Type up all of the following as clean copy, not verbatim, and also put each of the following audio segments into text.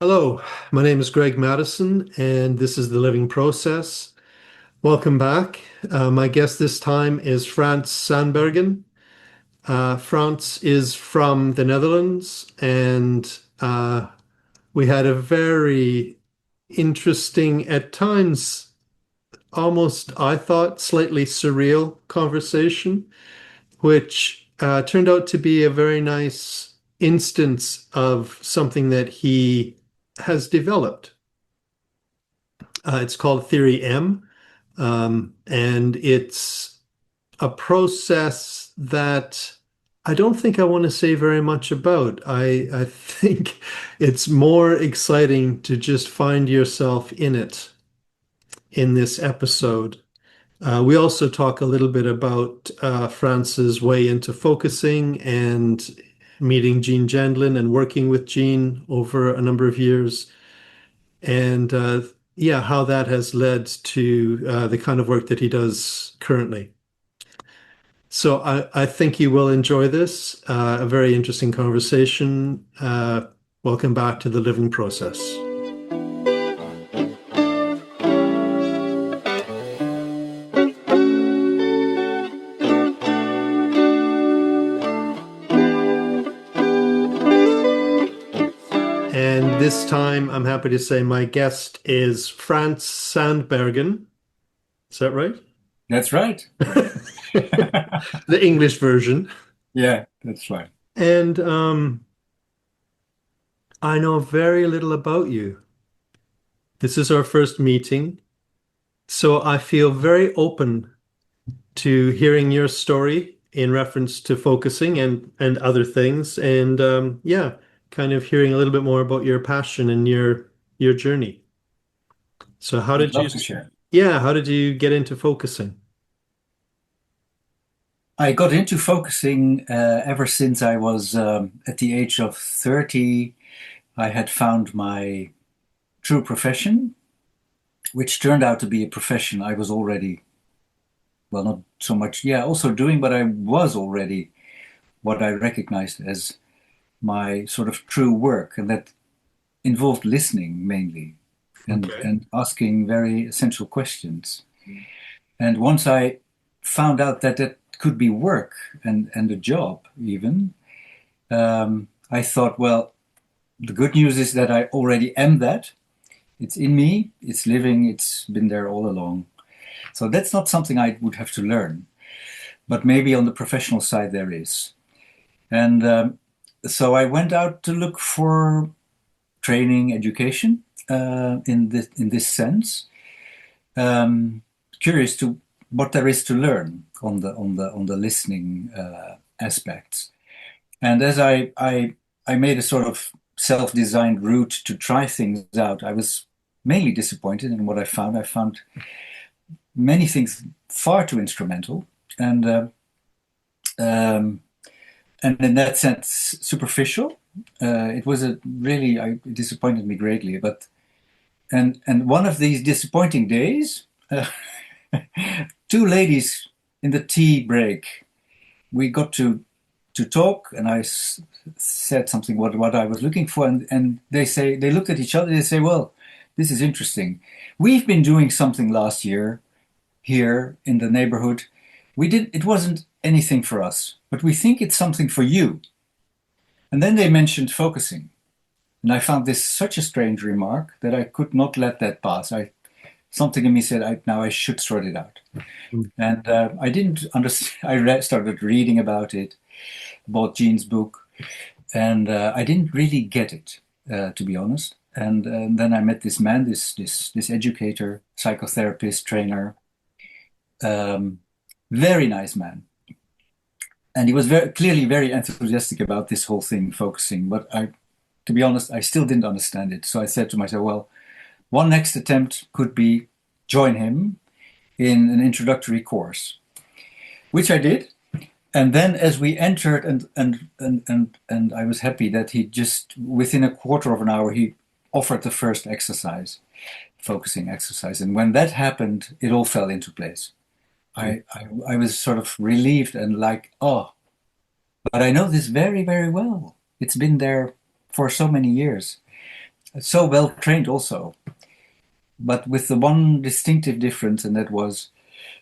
Hello, my name is Greg Madison, and this is The Living Process. Welcome back. My guest this time is Frans Sandbergen. Frans is from the Netherlands, and we had a very interesting, at times, almost, I thought, slightly surreal conversation, which turned out to be a very nice instance of something that he has developed. It's called Theory M, and it's a process that I don't think I want to say very much about. I think it's more exciting to just find yourself in it in this episode. We also talk a little bit about France's way into focusing and meeting Gene Gendlin and working with Gene over a number of years. And yeah, how that has led to the kind of work that he does currently. So I think you will enjoy this. A very interesting conversation. Welcome back to the living process. And this time, I'm happy to say my guest is Frans Sandbergen. Is that right? That's right. The English version. Yeah, that's right. And I know very little about you. This is our first meeting, so I feel very open to hearing your story in reference to focusing and other things, and yeah, kind of hearing a little bit more about your passion and your journey. So how I'd did you, love to share. yeah, how did you get into focusing? I got into focusing ever since I was at the age of 30. I had found my true profession, which turned out to be a profession I was already, well, not so much, yeah, also doing, but I was already what I recognized as my sort of true work. And that involved listening mainly Okay. and asking very essential questions. And once I found out that that could be work and a job even, I thought, well, the good news is that I already am that. It's in me, it's living, it's been there all along. So that's not something I would have to learn, but maybe on the professional side there is. And so I went out to look for training, education in this sense. Curious to what there is to learn on the listening aspects. And as I made a sort of self-designed route to try things out, I was mainly disappointed in what I found. I found many things far too instrumental um, and in that sense superficial. It was a really it disappointed me greatly. But and one of these disappointing days, two ladies in the tea break, we got to talk, and said something what I was looking for, and they looked at each other. They say, "Well, this is interesting. We've been doing something last year here in the neighborhood. It wasn't anything for us, but we think it's something for you." And then they mentioned focusing, and I found this such a strange remark that I could not let that pass. Something in me said, now I should sort it out. And I didn't understand. Started reading about it, bought Gene's book, and I didn't really get it, to be honest. And then I met this man, this educator, psychotherapist, trainer, very nice man, and he was very clearly very enthusiastic about this whole thing, focusing. But to be honest, I still didn't understand it. So I said to myself, well, one next attempt could be join him in an introductory course, which I did. And then as we entered, and I was happy that he just within a quarter of an hour he offered the first exercise, focusing exercise. And when that happened, it all fell into place. I was sort of relieved and like, oh, but I know this very, very well. It's been there for so many years. so well trained also, but with the one distinctive difference, and that was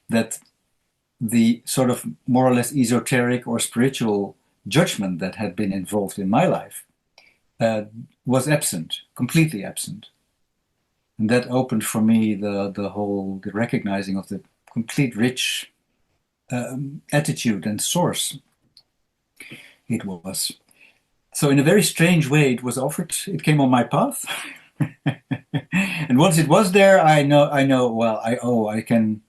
that the sort of more or less esoteric or spiritual judgment that had been involved in my life uh, was absent, completely absent. And that opened for me the recognizing of the complete rich attitude and source it was. So in a very strange way, it was offered. It came on my path, and once it was there, I know. Well, I can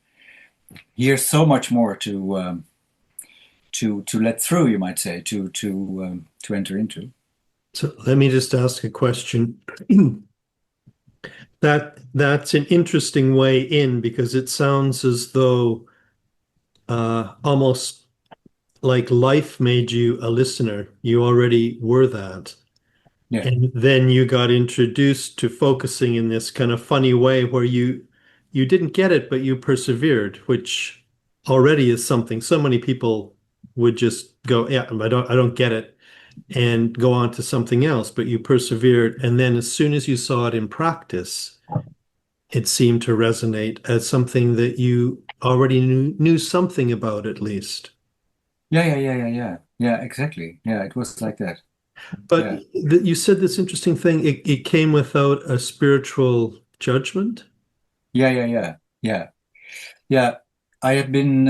hear so much more to let through. You might say to enter into. So let me just ask a question. That's an interesting way in because it sounds as though almost like life made you a listener. You already were that. Yeah, And then you got introduced to focusing in this kind of funny way where you didn't get it, but you persevered, which already is something. So many people would just go, yeah, I don't get it, and go on to something else, but you persevered. And then as soon as you saw it in practice, it seemed to resonate as something that you already knew something about at least. yeah. Exactly. Yeah, it was like that. But Yeah, you said this interesting thing. It came without a spiritual judgment. yeah. Yeah, I had been.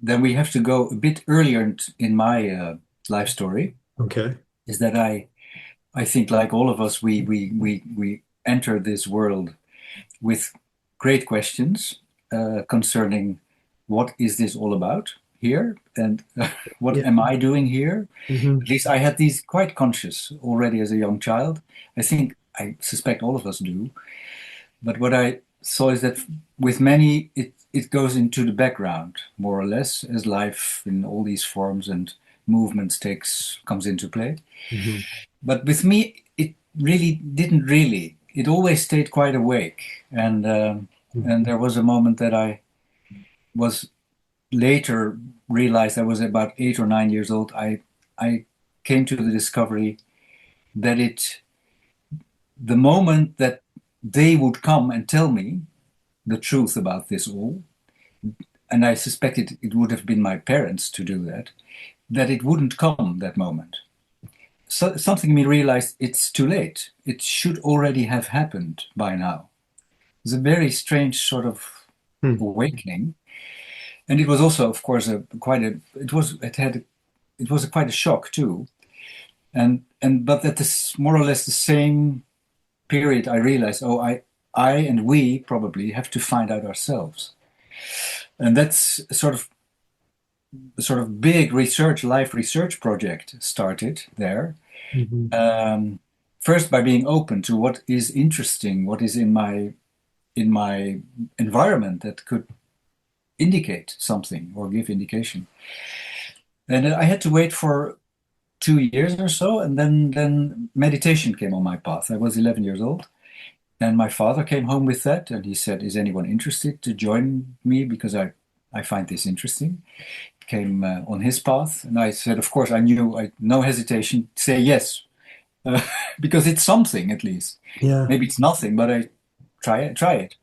Then we have to go a bit earlier in my life story. Okay. Is that I think like all of us, we enter this world with great questions concerning what is this all about here, and what Yeah. am I doing here? Hmm. At least I had these quite conscious already as a young child. I think I suspect all of us do. But what I saw is that with many, it goes into the background more or less as life in all these forms and movements comes into play. Hmm. But with me, it really didn't really. It always stayed quite awake, and there was a moment that I was later realized I was about 8 or 9 years old. I came to the discovery that the moment that they would come and tell me the truth about this all, and I suspected it would have been my parents to do that, that it wouldn't come that moment. So something in me realized it's too late. It should already have happened by now. It's a very strange sort of Hmm. awakening, and it was also, of course, a quite a. It was a quite a shock too. And but at this more or less the same period, I realized, oh, I and we probably have to find out ourselves, and that's a sort of big life research project started there. Hmm. Um, First by being open to what is interesting, what is in my environment that could indicate something or give indication. And I had to wait for 2 years or so, and then meditation came on my path. I was 11 years old, and my father came home with that, and he said, "Is anyone interested to join me? Because I find this interesting." It came on his path, and I said, "Of course." I knew, no hesitation, say yes, uh, because it's something at least. Yeah. Maybe it's nothing, but I try it.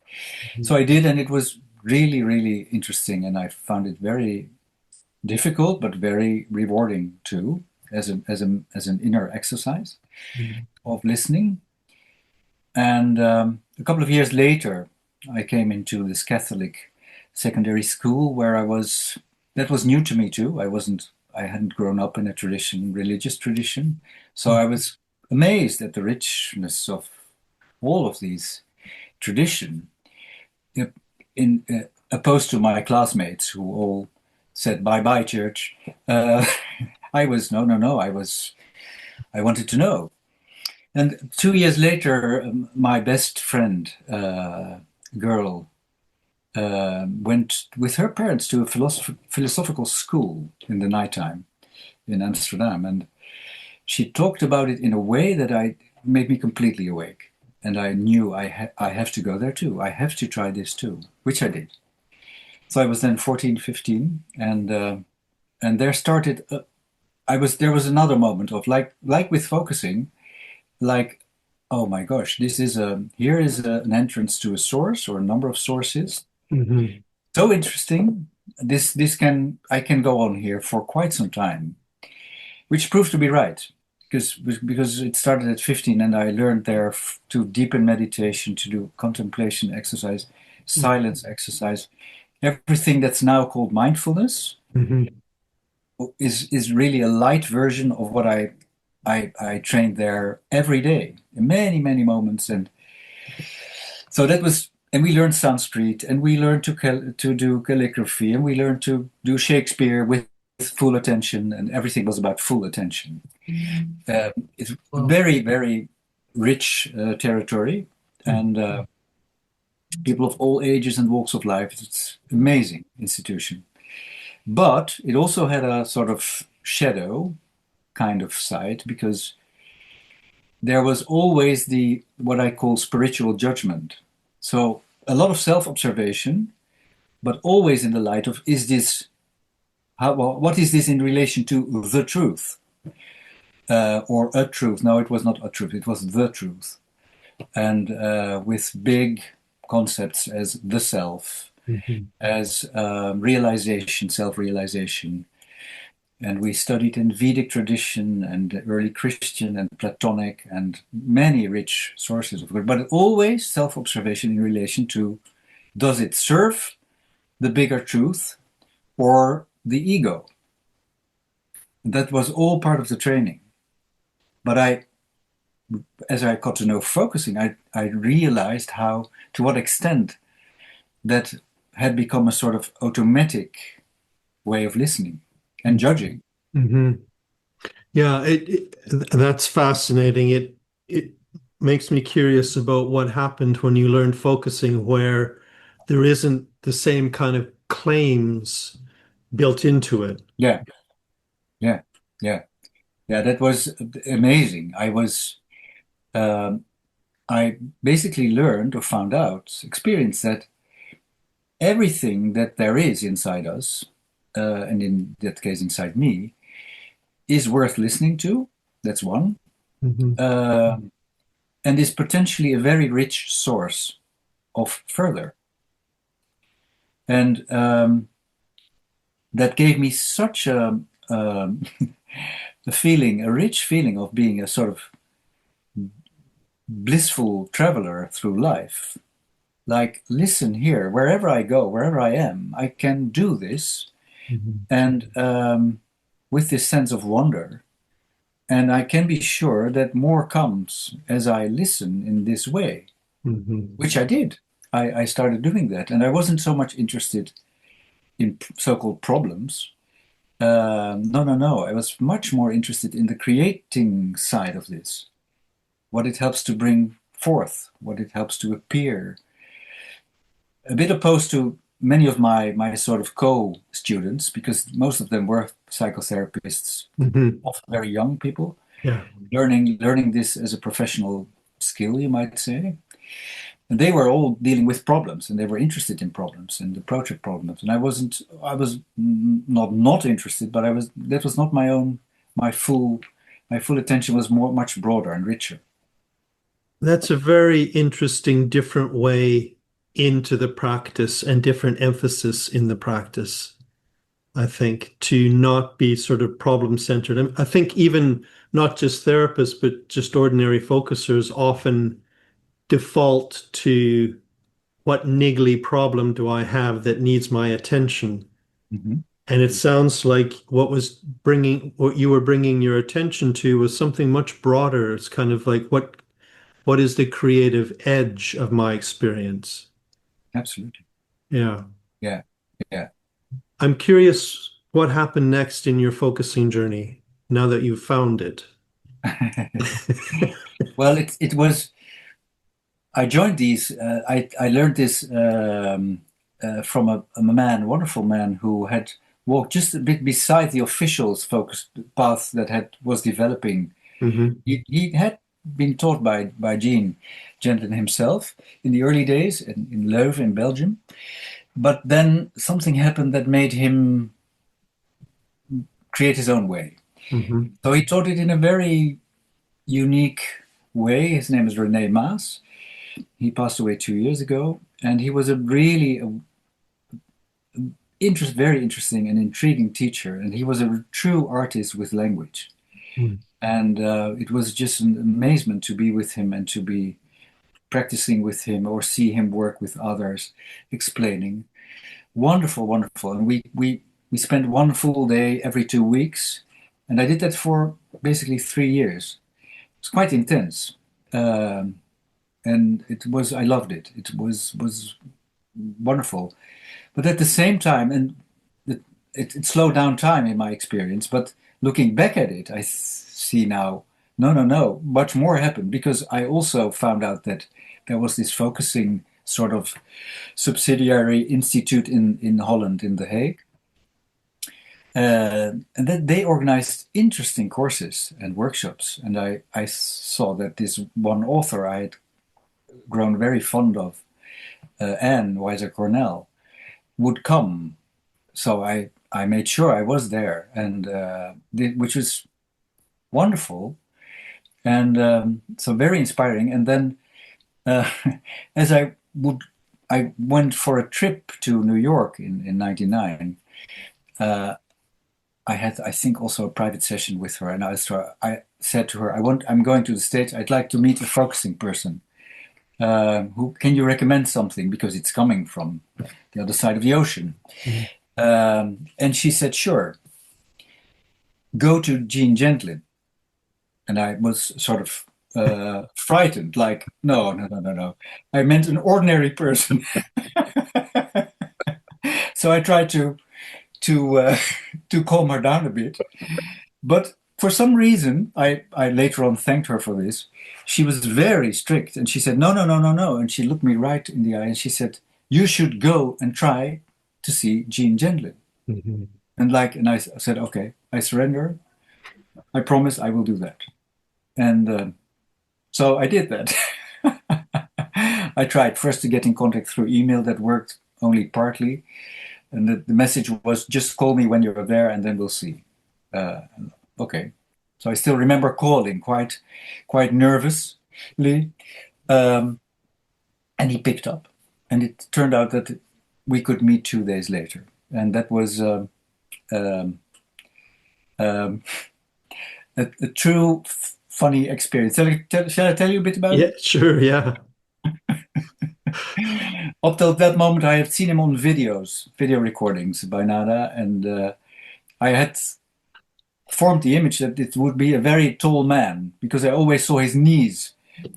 So I did, and it was really, really interesting, and I found it very difficult, but very rewarding too, as an inner exercise Mhm. of listening. And a couple of years later, I came into this Catholic secondary school where that was new to me too. I hadn't grown up in a religious tradition. So I was amazed at the richness of all of these tradition opposed to my classmates who all said bye bye church. I was no. I wanted to know. And 2 years later, my best friend, girl, went with her parents to a philosophical school in the nighttime in Amsterdam, and she talked about it in a way that I made me completely awake. And I knew I have to go there too. I have to try this too, which I did. So I was then 14, 15, and there started. There was another moment of like with focusing, like oh my gosh, here is an entrance to a source or a number of sources. Hmm. So interesting. I can go on here for quite some time, which proved to be right because it started at 15 and I learned there to deepen meditation, to do contemplation exercise, silence exercise, everything that's now called mindfulness Hmm. is really a light version of what I trained there every day in many moments. And so that was, and we learned Sanskrit, and we learned to do calligraphy, and we learned to do Shakespeare with full attention, and everything was about full attention. It's Wow. very rich territory, and people of all ages and walks of life. It's amazing institution, but it also had a sort of shadow kind of side because there was always the what I call spiritual judgment. So a lot of self-observation, but always in the light of what is this in relation to the truth or a truth? No, it was not a truth; it was the truth, and with big concepts as the self, Hmm. as realization, self-realization. And we studied in Vedic tradition and early Christian and Platonic and many rich sources of it, but always self-observation in relation to does it serve the bigger truth or the ego? That was all part of the training. But as I got to know focusing, I realized to what extent that had become a sort of automatic way of listening and judging. Hmm. Yeah, that's fascinating. It makes me curious about what happened when you learned focusing, where there isn't the same kind of claims built into it. Yeah, yeah, yeah, yeah. That was amazing. Um, I basically learned or found out, experienced that everything that there is inside us, and in that case inside me, is worth listening to. That's one. Hmm. Uh, and is potentially a very rich source of further. And that gave me such um, a feeling, a rich feeling of being a sort of blissful traveler through life. Like, listen here, wherever I go, wherever I am, I can do this. Hmm. And with this sense of wonder. And I can be sure that more comes as I listen in this way, Hmm. which I did. I started doing that. And I wasn't so much interested in so called problems. No. I was much more interested in the creating side of this, what it helps to bring forth, what it helps to appear. A bit opposed to many of my sort of co-students, because most of them were psychotherapists, Hmm. often very young people, Yeah. learning this as a professional skill, you might say. And they were all dealing with problems, and they were interested in problems and approaching problems. And I wasn't. I was not interested, but I was. That was not my own. My full my full attention was much broader and richer. That's a very interesting, different way into the practice and different emphasis in the practice. I think to not be sort of problem centered. And I think even not just therapists, but just ordinary focusers often default to what niggly problem do I have that needs my attention? Mhm. And it sounds like what you were bringing your attention to was something much broader. It's kind of like what is the creative edge of my experience? Absolutely. Yeah. Yeah. Yeah. I'm curious what happened next in your focusing journey now that you've found it. Well, it was. I joined these. I learned this from a man, a wonderful man who had walked just a bit beside the official's focus path that was developing. Hmm. He had been taught by Gene Gendlin himself in the early days in Leuven in Belgium, but then something happened that made him create his own way. Hmm. So he taught it in a very unique way. His name is René Maas. He passed away 2 years ago, and he was a really very interesting and intriguing teacher, and he was a true artist with language. Mm. And it was just an amazement to be with him and to be practicing with him or see him work with others, explaining. Wonderful, wonderful. And we spent one full day every 2 weeks, and I did that for basically 3 years. It's quite intense, and I loved it. It was wonderful, but at the same time, and it slowed down time in my experience. But looking back at it, I see now, no, much more happened, because I also found out that there was this focusing sort of subsidiary institute in Holland, in The Hague. And that they organized interesting courses and workshops. And I saw that this one author I had grown very fond of, Anne Weiser Cornell, would come. So I made sure I was there, and which was wonderful, and so very inspiring. And then as I went for a trip to New York in 99. I had, I think, also a private session with her, and I said to her, I'm going to the States. I'd like to meet a focusing person. Who can you recommend something, because it's coming from the other side of the ocean? Mm-hmm. And she said, sure, go to Gene Gendlin. And I was sort of frightened, like, no. I meant an ordinary person. So I tried to calm her down a bit. But for some reason, I later on thanked her for this. She was very strict, and she said, no. And she looked me right in the eye, and she said, you should go and try to see Gene Gendlin. Mm-hmm. And I said, okay, I surrender. I promise I will do that. And so I did that. I tried first to get in contact through email. That worked only partly. And the message was, just call me when you're there, and then we'll see. Okay. So I still remember calling quite nervously. And he picked up. And it turned out that we could meet 2 days later. And that was a true funny experience. Shall I tell you a bit about it? Yeah, sure, yeah. Up till that moment, I had seen him on video recordings by Nada, and I had formed the image that it would be a very tall man, because I always saw his knees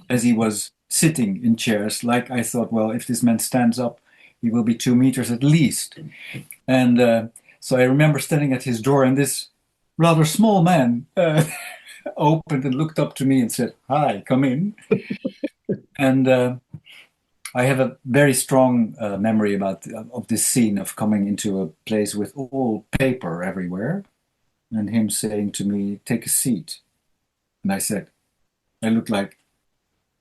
as he was sitting in chairs. Like, I thought, well, if this man stands up, he will be 2 meters at least. And so I remember standing at his door, and this rather small man opened and looked up to me and said, hi, come in. And I have a very strong memory of this scene of coming into a place with all paper everywhere, and him saying to me, take a seat. And I said, I looked like,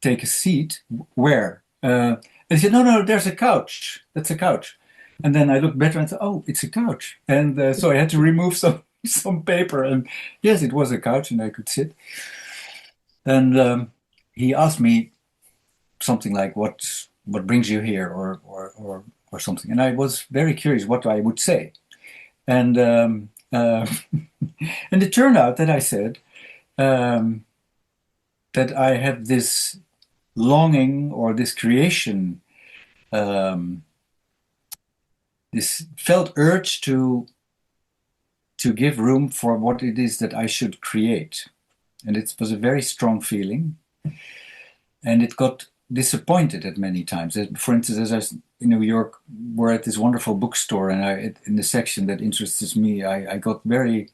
take a seat? Where? And he said, no, there's a couch. That's a couch. And then I looked better and thought, oh, it's a couch. And so I had to remove some paper. And yes, it was a couch, and I could sit. And he asked me something like, what brings you here, or something. And I was very curious what I would say. And and it turned out that I said that I had this longing, or this creation, this felt urge to give room for what it is that I should create. And it was a very strong feeling. And it got disappointed at many times. For instance, as I was in New York, we're at this wonderful bookstore, and in the section that interests me, I got very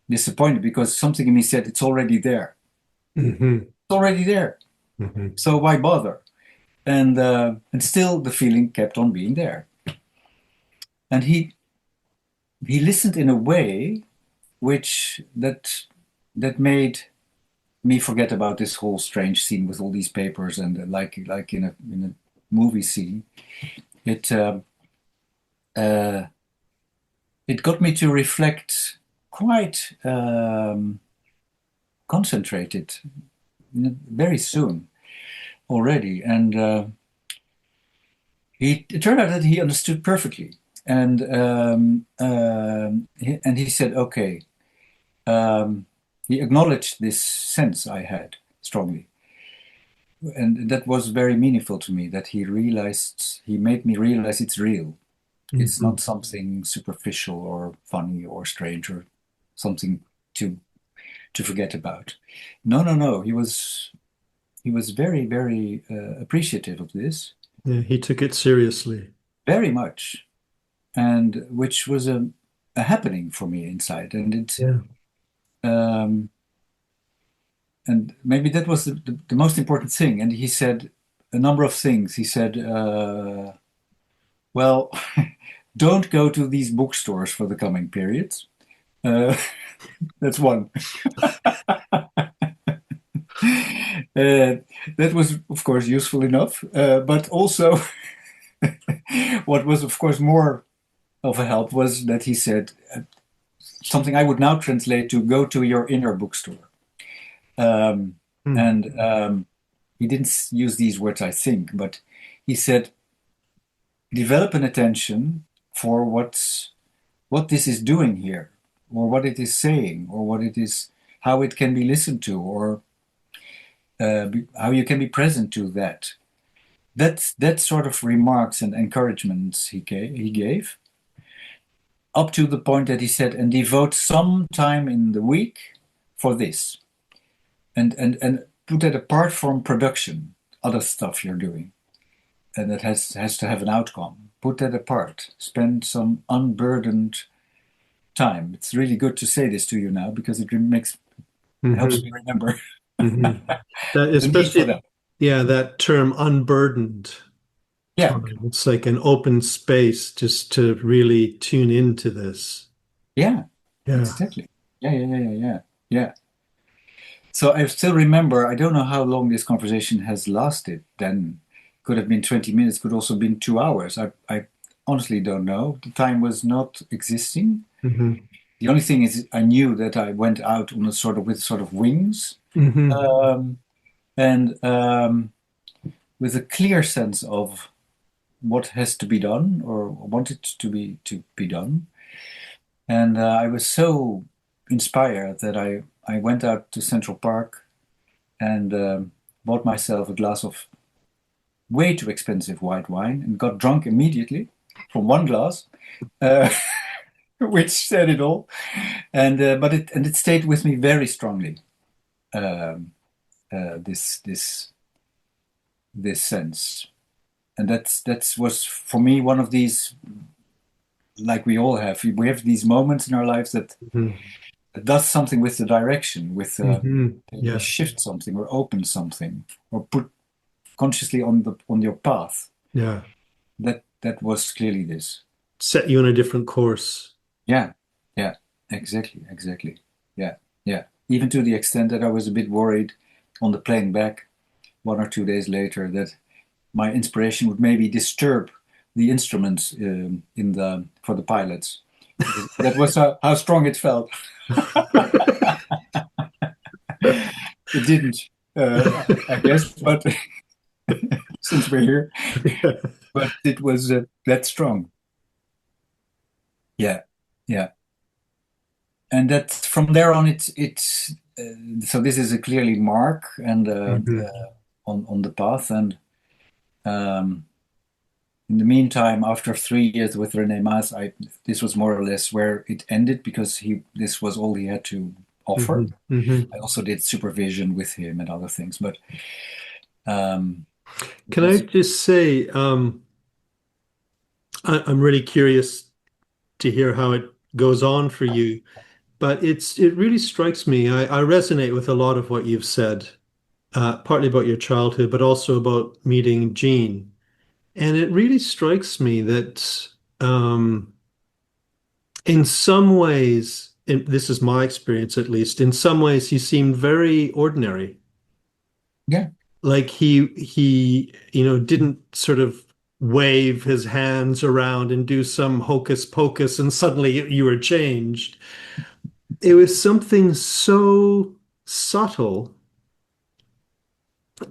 disappointed, because something in me said, it's already there. Mm-hmm. It's already there. Mm-hmm. So why bother? And still the feeling kept on being there. And he listened in a way that made me forget about this whole strange scene with all these papers, and like in a movie scene. It got me to reflect quite concentrated very soon already. And it turned out that he understood perfectly. And he said, okay. He acknowledged this sense I had strongly. And that was very meaningful to me, that he made me realize it's real. It's not something superficial or funny or strange or something to forget about. No, no, no. He was very, very appreciative of this. Yeah, he took it seriously. Very much. And which was a happening for me inside. Yeah. Um, and maybe that was the most important thing. And he said a number of things. He said, well, don't go to these bookstores for the coming periods. That's one. That was, of course, useful enough. But also, what was, of course, more of a help was that he said something I would now translate to go to your inner bookstore. And he didn't use these words, I think, but he said, develop an attention for what this is doing here, or what it is saying, or how it can be listened to, or how you can be present to that. That sort of remarks and encouragements he gave, up to the point that he said, and devote some time in the week for this. And put that apart from production, other stuff you're doing, and that has to have an outcome. Put that apart. Spend some unburdened time. It's really good to say this to you now because it helps me remember That, the need for especially, that. yeah, that term unburdened Yeah, time. It's like an open space just to really tune into this. yeah, Yeah. exactly. Yeah. So I still remember, I don't know how long this conversation has lasted then. Could have been 20 minutes, could also have been 2 hours. I honestly don't know. The time was not existing. hmm The only thing is I knew that I went out on with sort of wings, hmm and with a clear sense of what has to be done or wanted to be done. And I was so inspired that I went out to Central Park and bought myself a glass of way too expensive white wine and got drunk immediately from one glass, uh, which said it all. And but it stayed with me very strongly. This sense, and that was for me one of these, like we all have. We have these moments in our lives that does something with the direction, with they Yeah. shift something or open something or put consciously on your path. Yeah. That was clearly this. Set you on a different course. Yeah, yeah, exactly. Yeah. Even to the extent that I was a bit worried on the plane back 1 or 2 days later that my inspiration would maybe disturb the instruments for the pilots. That was how strong it felt. It didn't, I guess, but since we're here, but it was that strong. Yeah, yeah, and that from there on, it's so this is a clearly mark and on the path, and um, in the meantime, after 3 years with René Maas, this was more or less where it ended because this was all he had to offer. I also did supervision with him and other things, but Can I just say, I'm really curious to hear how it goes on for you, but it really strikes me. I resonate with a lot of what you've said, partly about your childhood, but also about meeting Gene. And it really strikes me that in some ways, and this is my experience at least, in some ways he seemed very ordinary. yeah, Like he didn't sort of wave his hands around and do some hocus pocus and suddenly you were changed. It was something so subtle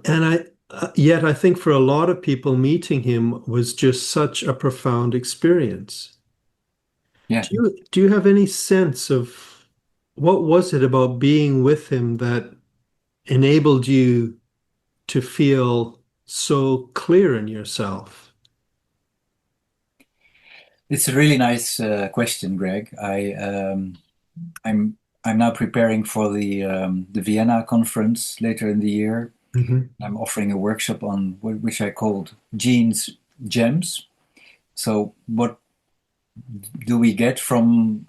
And yet I think for a lot of people, meeting him was just such a profound experience. Yeah, Do you have any sense of what was it about being with him that enabled you to feel so clear in yourself? it's a really nice question, Greg. I'm I'm now preparing for the Vienna conference later in the year. Hmm. I'm offering a workshop on which I called Gene's Gems. So what do we get from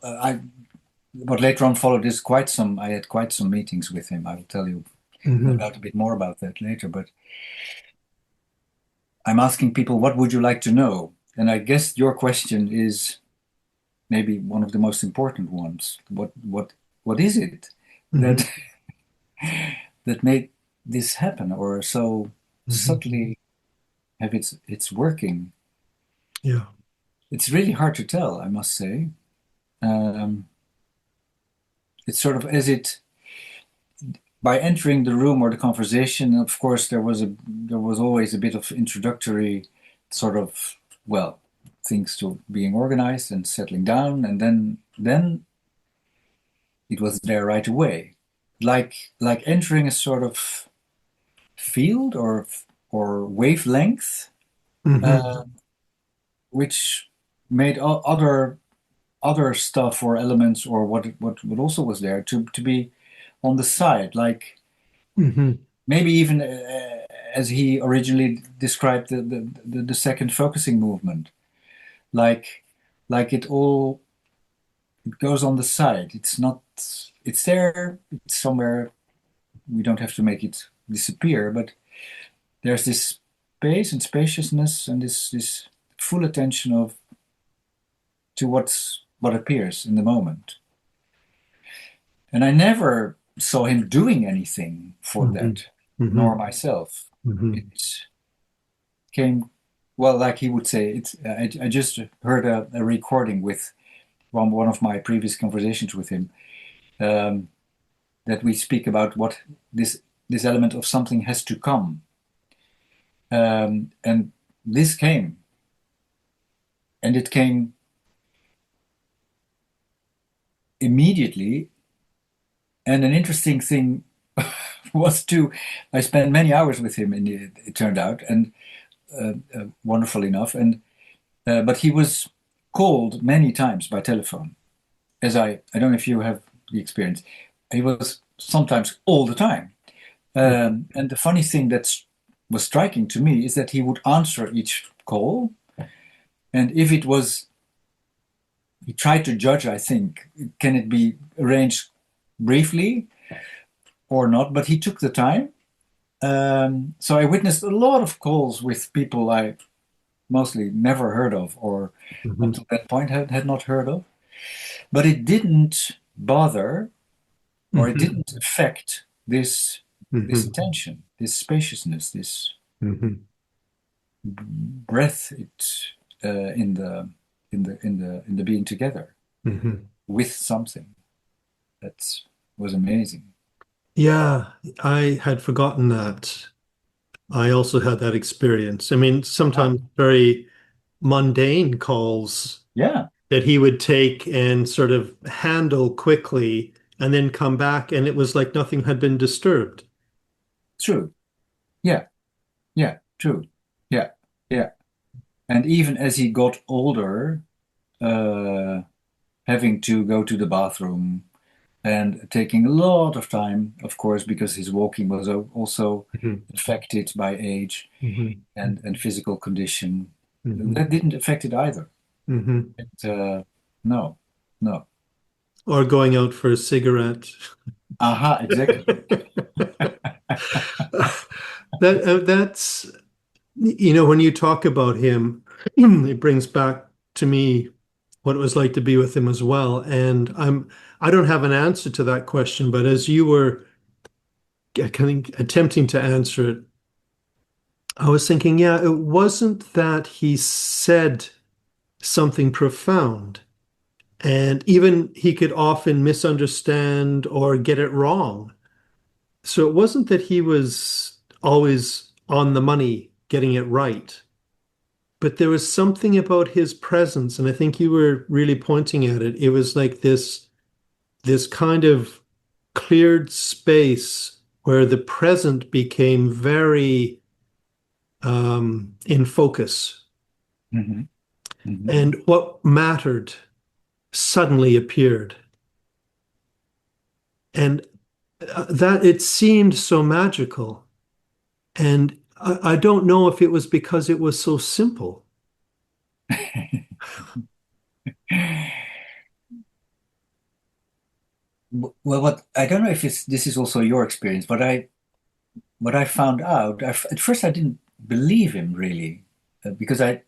what later on followed is quite some. I had quite some meetings with him. I will tell you no Hmm. doubt a bit more about that later. But I'm asking people, what would you like to know? And I guess your question is maybe one of the most important ones. What is it Hmm. that that made this happen, or so Hmm. subtly have it's working? Yeah. It's really hard to tell, I must say. Um, it's sort of as it by entering the room or the conversation. Of course, there was always a bit of introductory sort of well things to being organized and settling down, and then it was there right away, like entering a sort of field or wavelength, Hmm. uh, which made other stuff or elements or what also was there to be on the side, like Hmm. maybe even as he originally described the second focusing movement, like it all it goes on the side. It's not. It's there. It's somewhere. We don't have to make it disappear, but there's this space and spaciousness and this full attention of to what appears in the moment. And I never saw him doing anything for Hmm. that, nor Hmm. myself. Hmm. It came, well, like he would say, I just heard a recording with one of my previous conversations with him, um, that we speak about what this element of something has to come. And this came, and it came immediately. And an interesting thing was to, I spent many hours with him, and it turned out, and wonderful enough. And but he was called many times by telephone. As I don't know if you have the experience. He was sometimes all the time. And the funny thing that was striking to me is that he would answer each call, and if it was, he tried to judge. I think can it be arranged briefly or not? But he took the time. So I witnessed a lot of calls with people I mostly never heard of, or up Hmm. to that point had not heard of. But it didn't bother, or it Hmm. didn't affect this Hmm. attention, this spaciousness, this Hmm. breath in the being together Hmm. with something that was amazing. Yeah, I had forgotten that. I also had that experience. I mean, Ah, sometimes very mundane calls yeah, that he would take and sort of handle quickly and then come back, and it was like nothing had been disturbed. true. Yeah, yeah, true. Yeah, yeah. And even as he got older, uh, having to go to the bathroom and taking a lot of time, of course, because his walking was also Hmm. affected by age Hmm. and physical condition. Hmm. That didn't affect it either. Hmm. It, no, no. Or going out for a cigarette. Aha, exactly. That's when you talk about him, it brings back to me what it was like to be with him as well. And I don't have an answer to that question, but as you were kind of attempting to answer it, I was thinking, yeah, it wasn't that he said something profound. And even he could often misunderstand or get it wrong. So it wasn't that he was always on the money, getting it right. But there was something about his presence, and I think you were really pointing at it. It was like this kind of cleared space where the present became very in focus, Hmm. Hmm. and what mattered suddenly appeared. And that it seemed so magical. And I don't know if it was because it was so simple. Well, what I don't know if this is also your experience, but what I found out at first I didn't believe him really, because I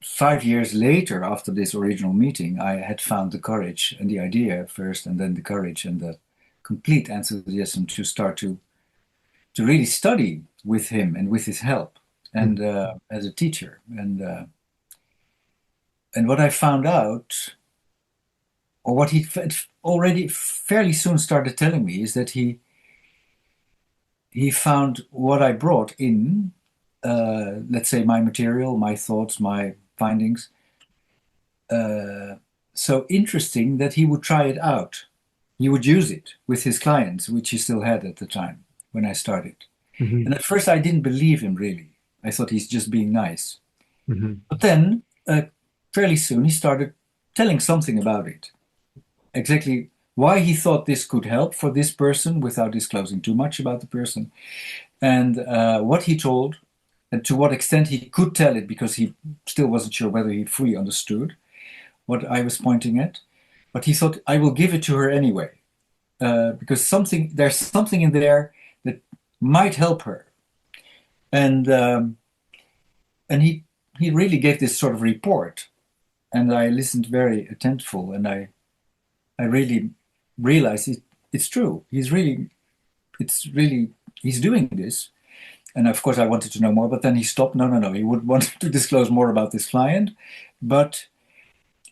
5 years later after this original meeting I had found the courage and the idea first, and then the courage and the complete enthusiasm to start to really study with him and with his help and as a teacher and what I found out, or what he already fairly soon started telling me, is that he found what I brought in, let's say my material, my thoughts, my findings, so interesting that he would try it out. He would use it with his clients, which he still had at the time when I started. Mhm, And at first, I didn't believe him really. I thought he's just being nice. mhm, But then, fairly soon, he started telling something about it. Exactly why he thought this could help for this person without disclosing too much about the person, and what he told, and to what extent he could tell it, because he still wasn't sure whether he fully understood what I was pointing at. But he thought, I will give it to her anyway, because there's something in there that might help her. And he really gave this sort of report, and I listened very attentive, and I really realized it's true. He's doing this. And of course, I wanted to know more, but then he stopped. No, no, no. He would want to disclose more about this client. But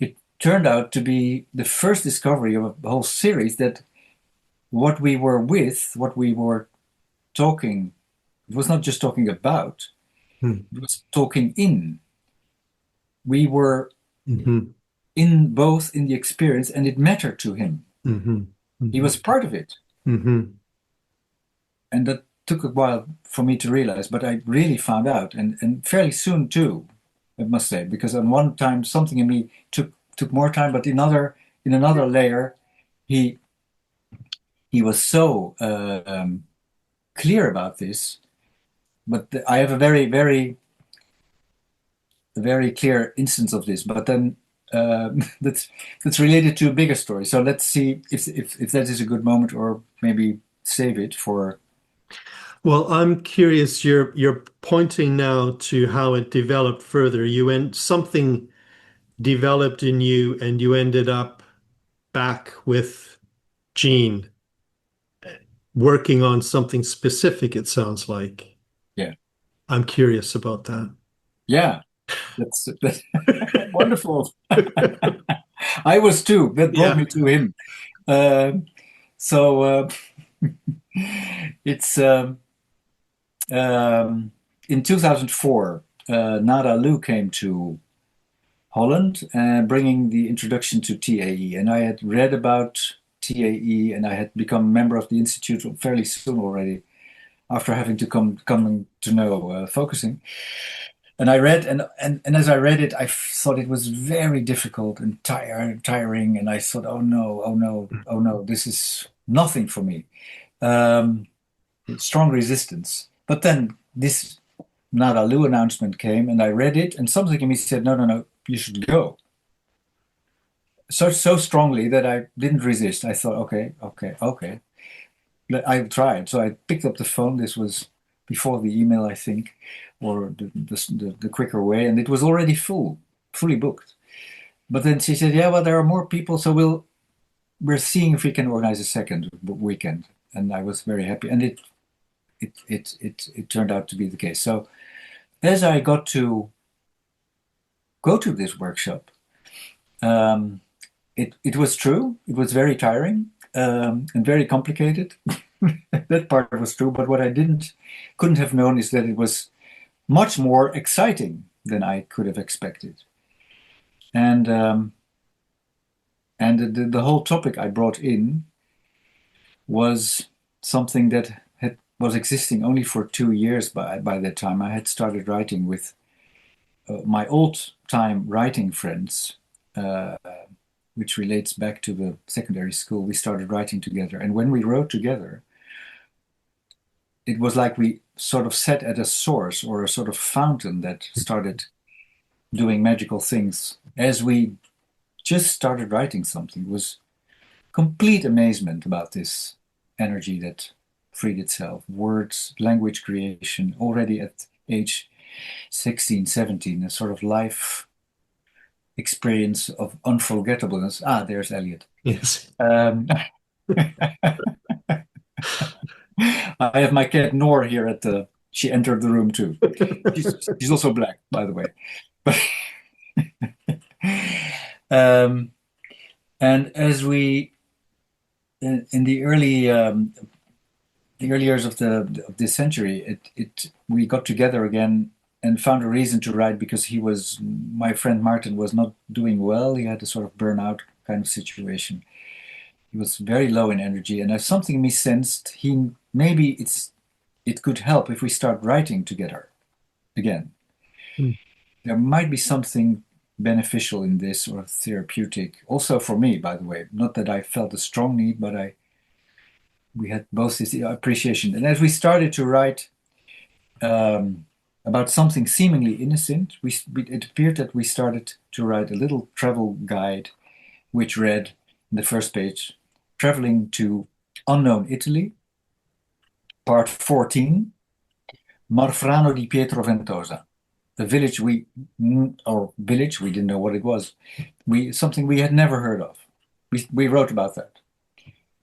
it turned out to be the first discovery of a whole series that what we were talking, it was not just talking about, mhm, it was talking in. We were mhm, in both in the experience, and it mattered to him. mhm, He mhm, was part of it. mhm. And that took a while for me to realize, but I really found out, and fairly soon too, I must say, because on one time something in me took more time, but in another layer, he he was so clear about this. But I have a very clear instance of this. But then that's related to a bigger story. So let's see if that is a good moment, or maybe save it for. Well, I'm curious, you're pointing now to how it developed further. You went something developed in you and you ended up back with Gene working on something specific, it sounds like. Yeah, I'm curious about that. yeah. That's wonderful. I was too. That brought Yeah. me to him. Uh, so it's um, in 2004. Nada Lu came to Holland, bringing the introduction to TAE, and I had read about TAE, and I had become a member of the institute fairly soon already, after having to coming to know focusing. And I read, and as I read it, I thought it was very difficult and tiring. And I thought, oh no, oh no, oh no, this is nothing for me. Um, Strong resistance. But then this Nada Lu announcement came, and I read it, and something in me said, no, no, no, you should go. So strongly that I didn't resist. I thought, okay, okay, okay. I tried. So I picked up the phone. This was before the email, I think, or the quicker way, and it was already fully booked. But then she said, "Yeah, well, there are more people, so we're seeing if we can organize a second weekend." And I was very happy, and it turned out to be the case. So as I got to go to this workshop, um, it was true. It was very tiring and very complicated. that part was true. But what I couldn't have known is that it was much more exciting than I could have expected. And the whole topic I brought in was something that was existing only for 2 years by that time. I had started writing with my old-time writing friends, which relates back to the secondary school. We started writing together. And when we wrote together, it was like we sort of sat at a source or a sort of fountain that started doing magical things as we just started writing something. It was complete amazement about this energy that freed itself. Words, language creation, already at age 16, 17, a sort of life experience of unforgettableness. Ah, there's Elliot. Yes. I have my cat Noor here she entered the room too. She's also black, by the way. And as we, in the early years of this century, we got together again and found a reason to write, because my friend Martin was not doing well. He had a sort of burnout kind of situation. He was very low in energy, and as something in me sensed, maybe it could help if we start writing together again. There might be something beneficial in this, or therapeutic. Also for me, by the way, not that I felt a strong need, but we had both this appreciation. And as we started to write about something seemingly innocent, it appeared that we started to write a little travel guide, which read in the first page, traveling to unknown Italy, part 14, Marfrano di Pietro Ventosa. The village we didn't know what it was. Something we had never heard of. We wrote about that,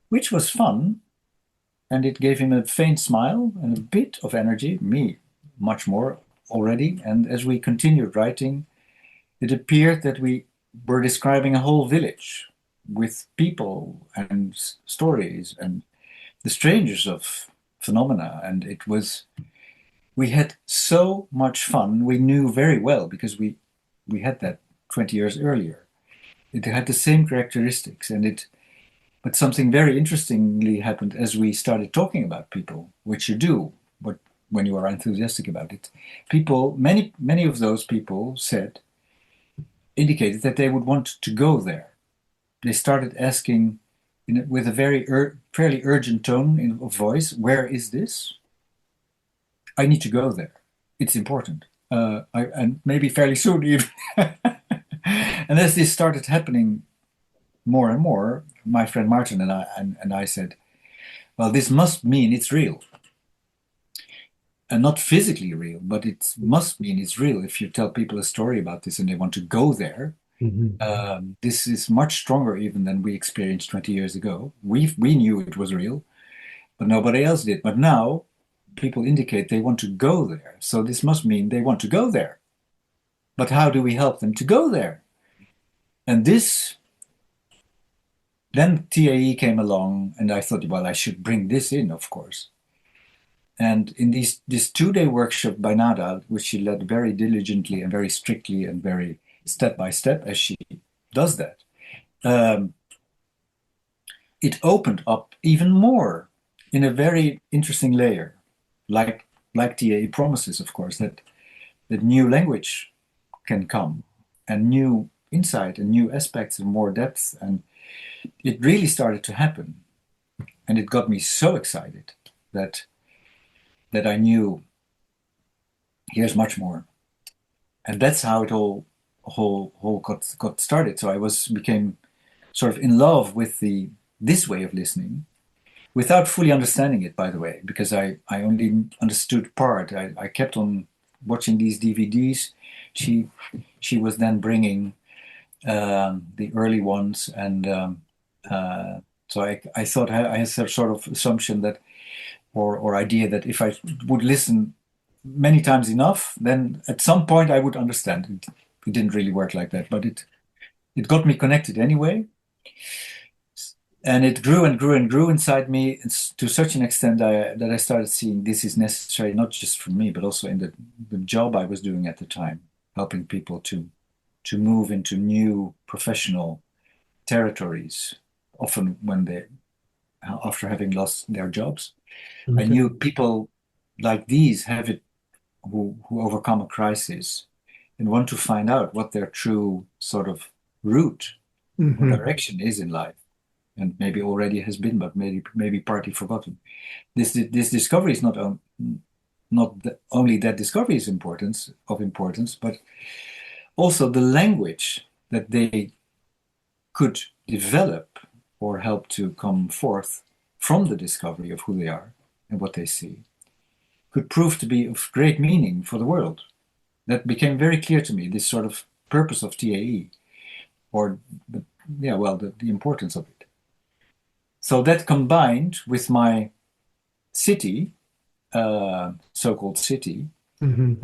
which was fun, and it gave him a faint smile and a bit of energy, me much more already. And as we continued writing, it appeared that we were describing a whole village with people and stories and the strangers of phenomena. And we had so much fun. We knew very well, because we had that 20 years earlier. It had the same characteristics, but something very interestingly happened as we started talking about people, which you do, but when you are enthusiastic about it. People, many of those people indicated that they would want to go there. They started asking with a very fairly urgent tone of voice, "Where is this? I need to go there. It's important. And maybe fairly soon even." And as this started happening more and more, my friend Martin and I said, "Well, this must mean it's real. And not physically real, but it must mean it's real. If you tell people a story about this and they want to go there, this is much stronger even than we experienced 20 years ago. We knew it was real, but nobody else did. But now people indicate they want to go there. So this must mean they want to go there. But how do we help them to go there?" And then TAE came along, and I thought, well, I should bring this in, of course. And in this 2-day workshop by Nada, which she led very diligently and very strictly and very step by step, as she does that, it opened up even more in a very interesting layer, like TAE promises, of course, that new language can come, and new insight and new aspects and more depth. And it really started to happen. And it got me so excited that I knew here's much more. And that's how it all got started. So I became sort of in love with this way of listening, without fully understanding it, by the way, because I only understood part. I kept on watching these DVDs. She was then bringing the early ones, and so I thought I had some sort of assumption that, or idea that if I would listen many times enough, then at some point I would understand. It didn't really work like that, but it got me connected anyway. And it grew and grew and grew inside me to such an extent that I started seeing this is necessary, not just for me, but also in the job I was doing at the time, helping people to move into new professional territories, often when they, after having lost their jobs. I Okay. knew people like these have it, who overcome a crisis and want to find out what their true sort of route or Hmm. direction is in life, and maybe already has been, but maybe partly forgotten. This discovery is not only that discovery is importance, but also the language that they could develop or help to come forth from the discovery of who they are and what they see could prove to be of great meaning for the world. That became very clear to me, this sort of purpose of TAE, or the, yeah, well, the importance of it. So that combined with my city, so-called city, Hmm.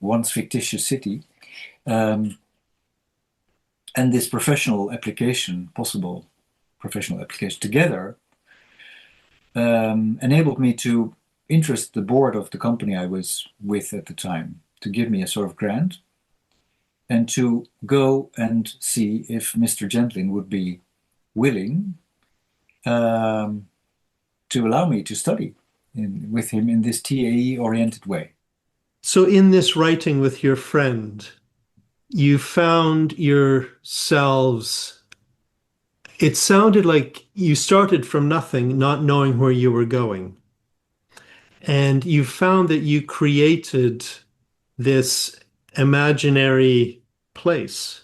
once fictitious city, um, and this possible professional application together, enabled me to interest the board of the company I was with at the time to give me a sort of grant and to go and see if Mr. Gendlin would be willing um, to allow me to study with him in this TAE-oriented way. So in this writing with your friend, you found yourselves, it sounded like you started from nothing, not knowing where you were going. And you found that you created this imaginary place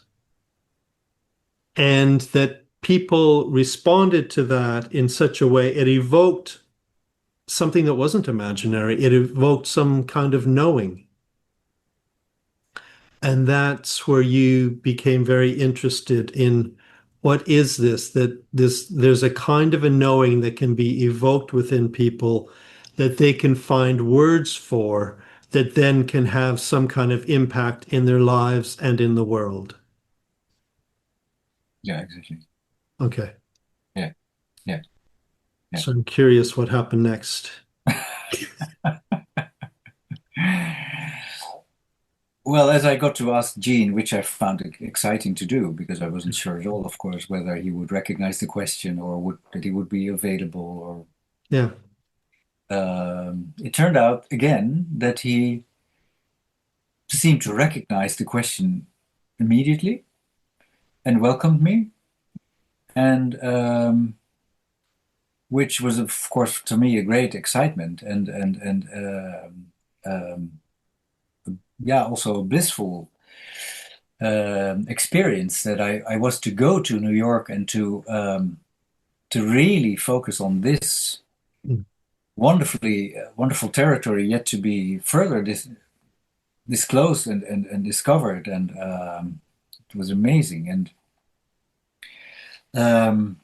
and that people responded to that in such a way, it evoked something that wasn't imaginary. It evoked some kind of knowing. And that's where you became very interested in what is this? That there's a kind of a knowing that can be evoked within people that they can find words for that then can have some kind of impact in their lives and in the world. Yeah, exactly. Okay. Yeah, yeah, So I'm curious what happened next. yeah. Well, as I got to ask Gene, which I found exciting to do because I wasn't sure at all, of course, whether he would recognize the question or that he would be available. Yeah. Or it turned out again that he seemed to recognize the question immediately and welcomed me, and which was, of course, to me a great excitement and yeah, also a blissful experience that I was to go to New York and to really focus on this Mm. wonderfully wonderful territory yet to be further disclosed and discovered, and it was amazing. And um,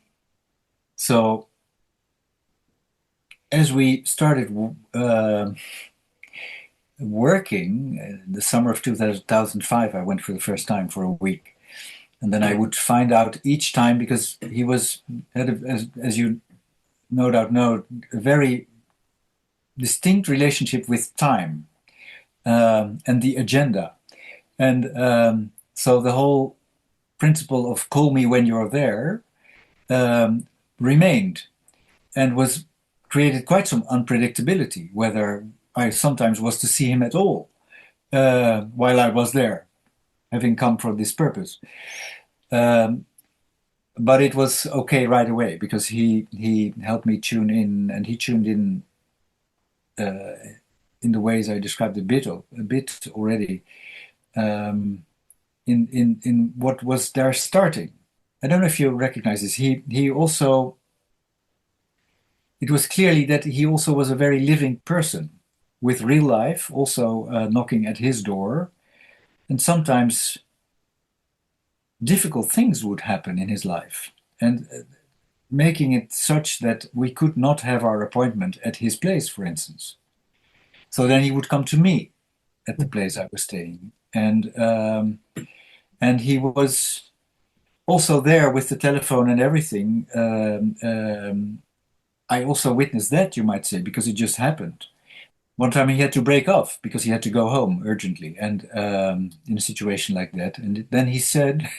so as we started working the summer of 2005, I went for the first time for a week. And then I would find out each time, because he as you no doubt know, a very distinct relationship with time and the agenda. And so the whole principle of call me when you're there remained and was created quite some unpredictability, whether I sometimes was to see him at all while I was there, having come for this purpose. Um, but it was okay right away because he helped me tune in, and he tuned uh, in the ways I described a bit already, um, in what was there starting. I don't know if you recognize this. He also, it was clearly that he also was a very living person with real life also knocking at his door, and sometimes difficult things would happen in his life, and making it such that we could not have our appointment at his place, for instance. So then he would come to me at the place I was staying, and he was also there with the telephone and everything, I also witnessed that, you might say, because it just happened. One time he had to break off because he had to go home urgently, and in a situation like that. And then he said,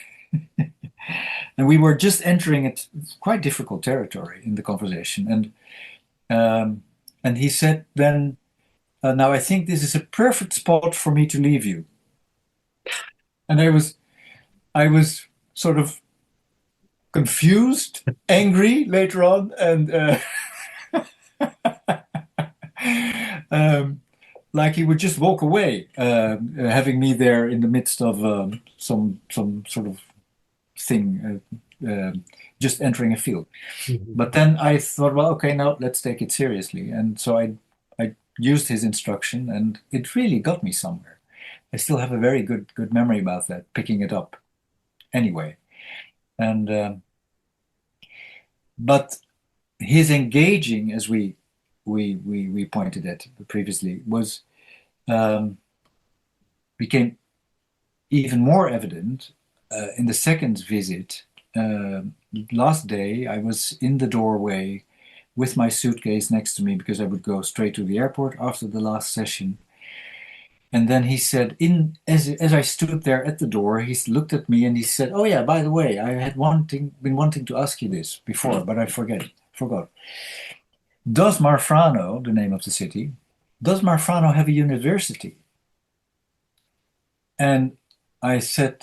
and we were just entering it quite difficult territory in the conversation, and he said then, "Now I think this is a perfect spot for me to leave you." And I was sort of confused, angry later on, and um, like he would just walk away, having me there in the midst of some sort of thing, just entering a field. Mhm. But then I thought, well, okay, now let's take it seriously, and so I used his instruction, and it really got me somewhere. I still have a very good memory about that, picking it up anyway, and but his engaging, as we pointed at previously, was um, became even more evident in the second visit. Last day, I was in the doorway with my suitcase next to me because I would go straight to the airport after the last session. And then he said, in as I stood there at the door, he looked at me and he said, "Oh yeah, by the way, I had been wanting to ask you this before, but I forgot. Does Marfrano, the name of the city, does Marfrano have a university?" And I said,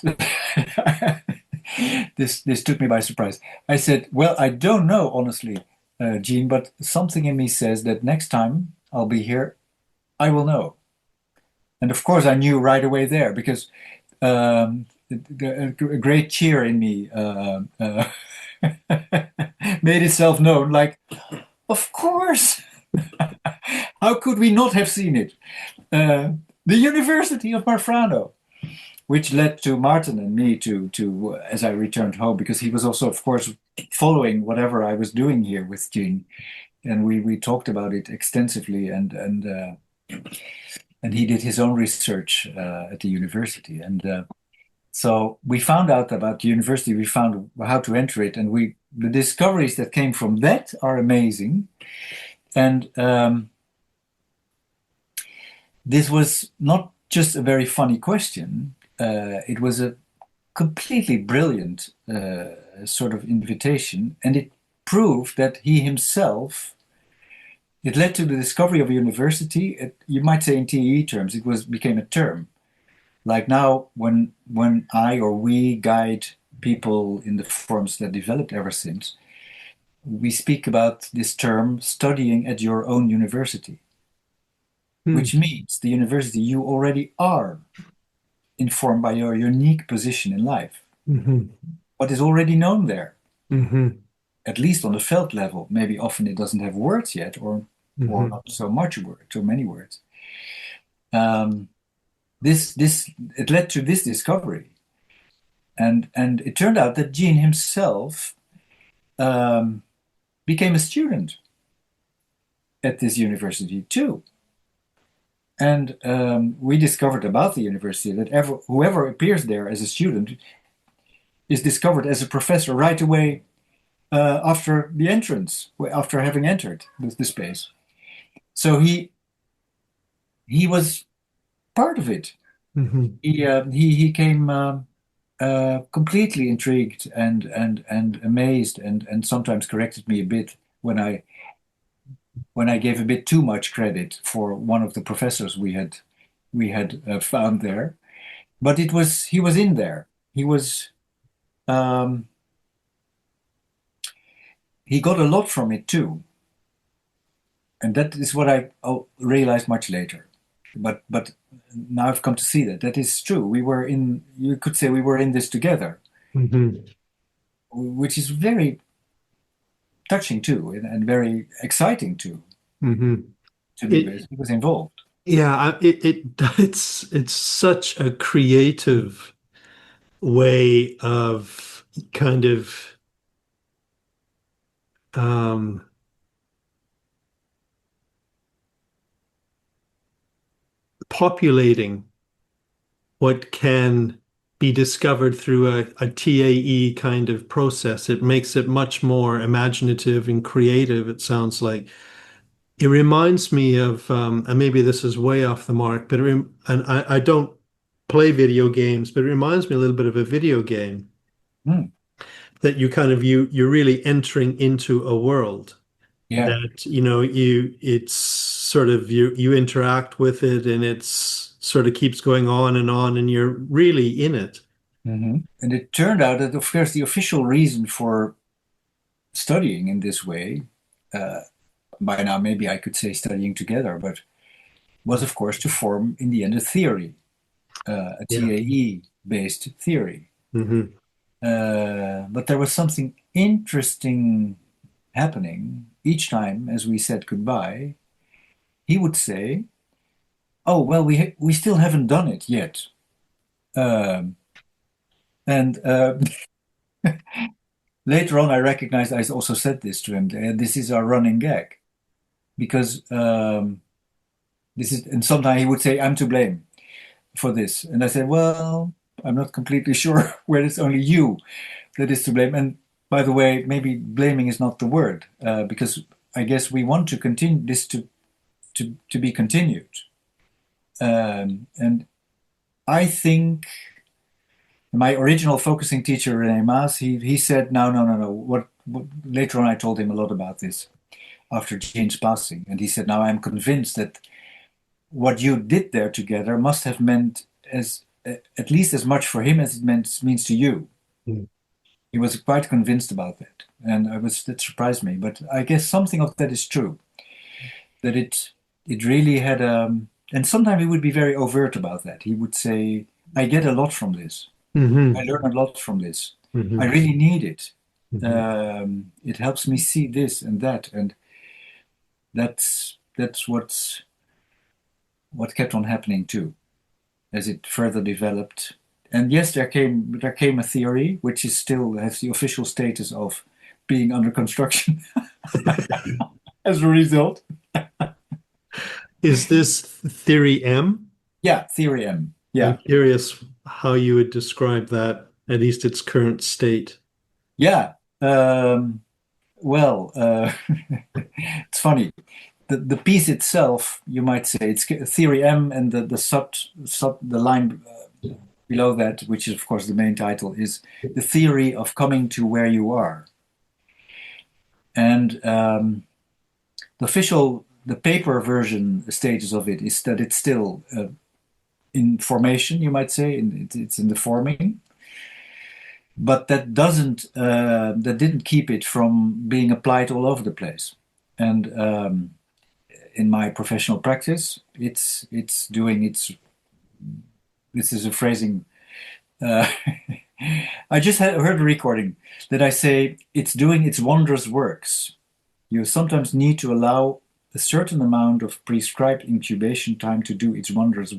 this took me by surprise. I said, "Well, I don't know, honestly, Gene, but something in me says that next time I'll be here, I will know." And of course, I knew right away there because a great cheer in me made itself known. Like, of course, how could we not have seen it? The University of Marfrano, which led to Martin and me to as I returned home, because he was also, of course, following whatever I was doing here with Gene, and we talked about it extensively, and he did his own research at the university, and so we found out about the university. We found how to enter it, and the discoveries that came from that are amazing, and this was not just a very funny question. It was a completely brilliant sort of invitation, and it proved that he himself. It led to the discovery of a university. You might say, in TE terms, it became a term. Like now, when I or we guide people in the forums that developed ever since, we speak about this term studying at your own university, Hmm. which means the university you already are informed by your unique position in life. Mhm. What is already known there, Mhm. at least on the felt level. Maybe often it doesn't have words yet, or Mhm. not so much words, so many words. Um, this it led to this discovery, and it turned out that Gene himself um, became a student at this university too. And we discovered about the university that whoever appears there as a student is discovered as a professor right away after the entrance, after having entered the space. So he was part of it. Mhm. He came completely intrigued and amazed, and sometimes corrected me a bit when I gave a bit too much credit for one of the professors we had found there. But he was in there. Um, he got a lot from it too, and that is what I realized much later. But now I've come to see that is true. You could say we were in this together, Mhm. which is very touching too, and very exciting too, Mhm. to be It, was involved. yeah, it's such a creative way of kind of um, populating what can be discovered through a TAE kind of process. It makes it much more imaginative and creative, it sounds like. It reminds me of, and maybe this is way off the mark, but and I don't play video games, but it reminds me a little bit of a video game Hmm. that you kind of you're really entering into a world Yeah. that it's sort of you interact with it and it's sort of keeps going on and you're really in it. And it turned out that, of course, the official reason for studying in this way, uh, by now maybe I could say studying together, but was, of course, to form in the end a theory, a Yeah. TAE-based theory. Hmm. But there was something interesting happening each time as we said goodbye. He would say, "Oh well, we still haven't done it yet," um, and later on I recognized I also said this to him. This is our running gag because this is, and sometimes he would say, "I'm to blame for this," and I said, "Well, I'm not completely sure where it's only you that is to blame." And by the way, maybe blaming is not the word because I guess we want to continue this to be continued. And I think my original focusing teacher, René Maas, he said, no, no, no, no. What later on, I told him a lot about this after Gene's passing. And he said, now I'm convinced that what you did there together must have meant as at least as much for him as it means to you. Mm. He was quite convinced about that. And that surprised me. But I guess something of that is true. That it really had and sometimes he would be very overt about that. He would say, I get a lot from this. I Hmm. learn a lot from this. I Hmm. really need it. Hmm. It helps me see this and that, and that's what kept on happening too, as it further developed. And yes, there came a theory which is still has the official status of being under construction as a result. Is this theory M? Yeah, theory M. I'm Yeah, curious how you would describe that, at least its current state. yeah. Well, it's funny. The piece itself, you might say, it's theory M, and the sub the line below that, which is of course the main title, is the theory of coming to where you are. And the paper version status of it is that it's still in formation, you might say, it's in the forming, but that didn't keep it from being applied all over the place. And in my professional practice, it's doing its. This is a phrasing. Uh, I just heard a recording that I say it's doing its wondrous works. You sometimes need to allow a certain amount of prescribed incubation time to do its wondrous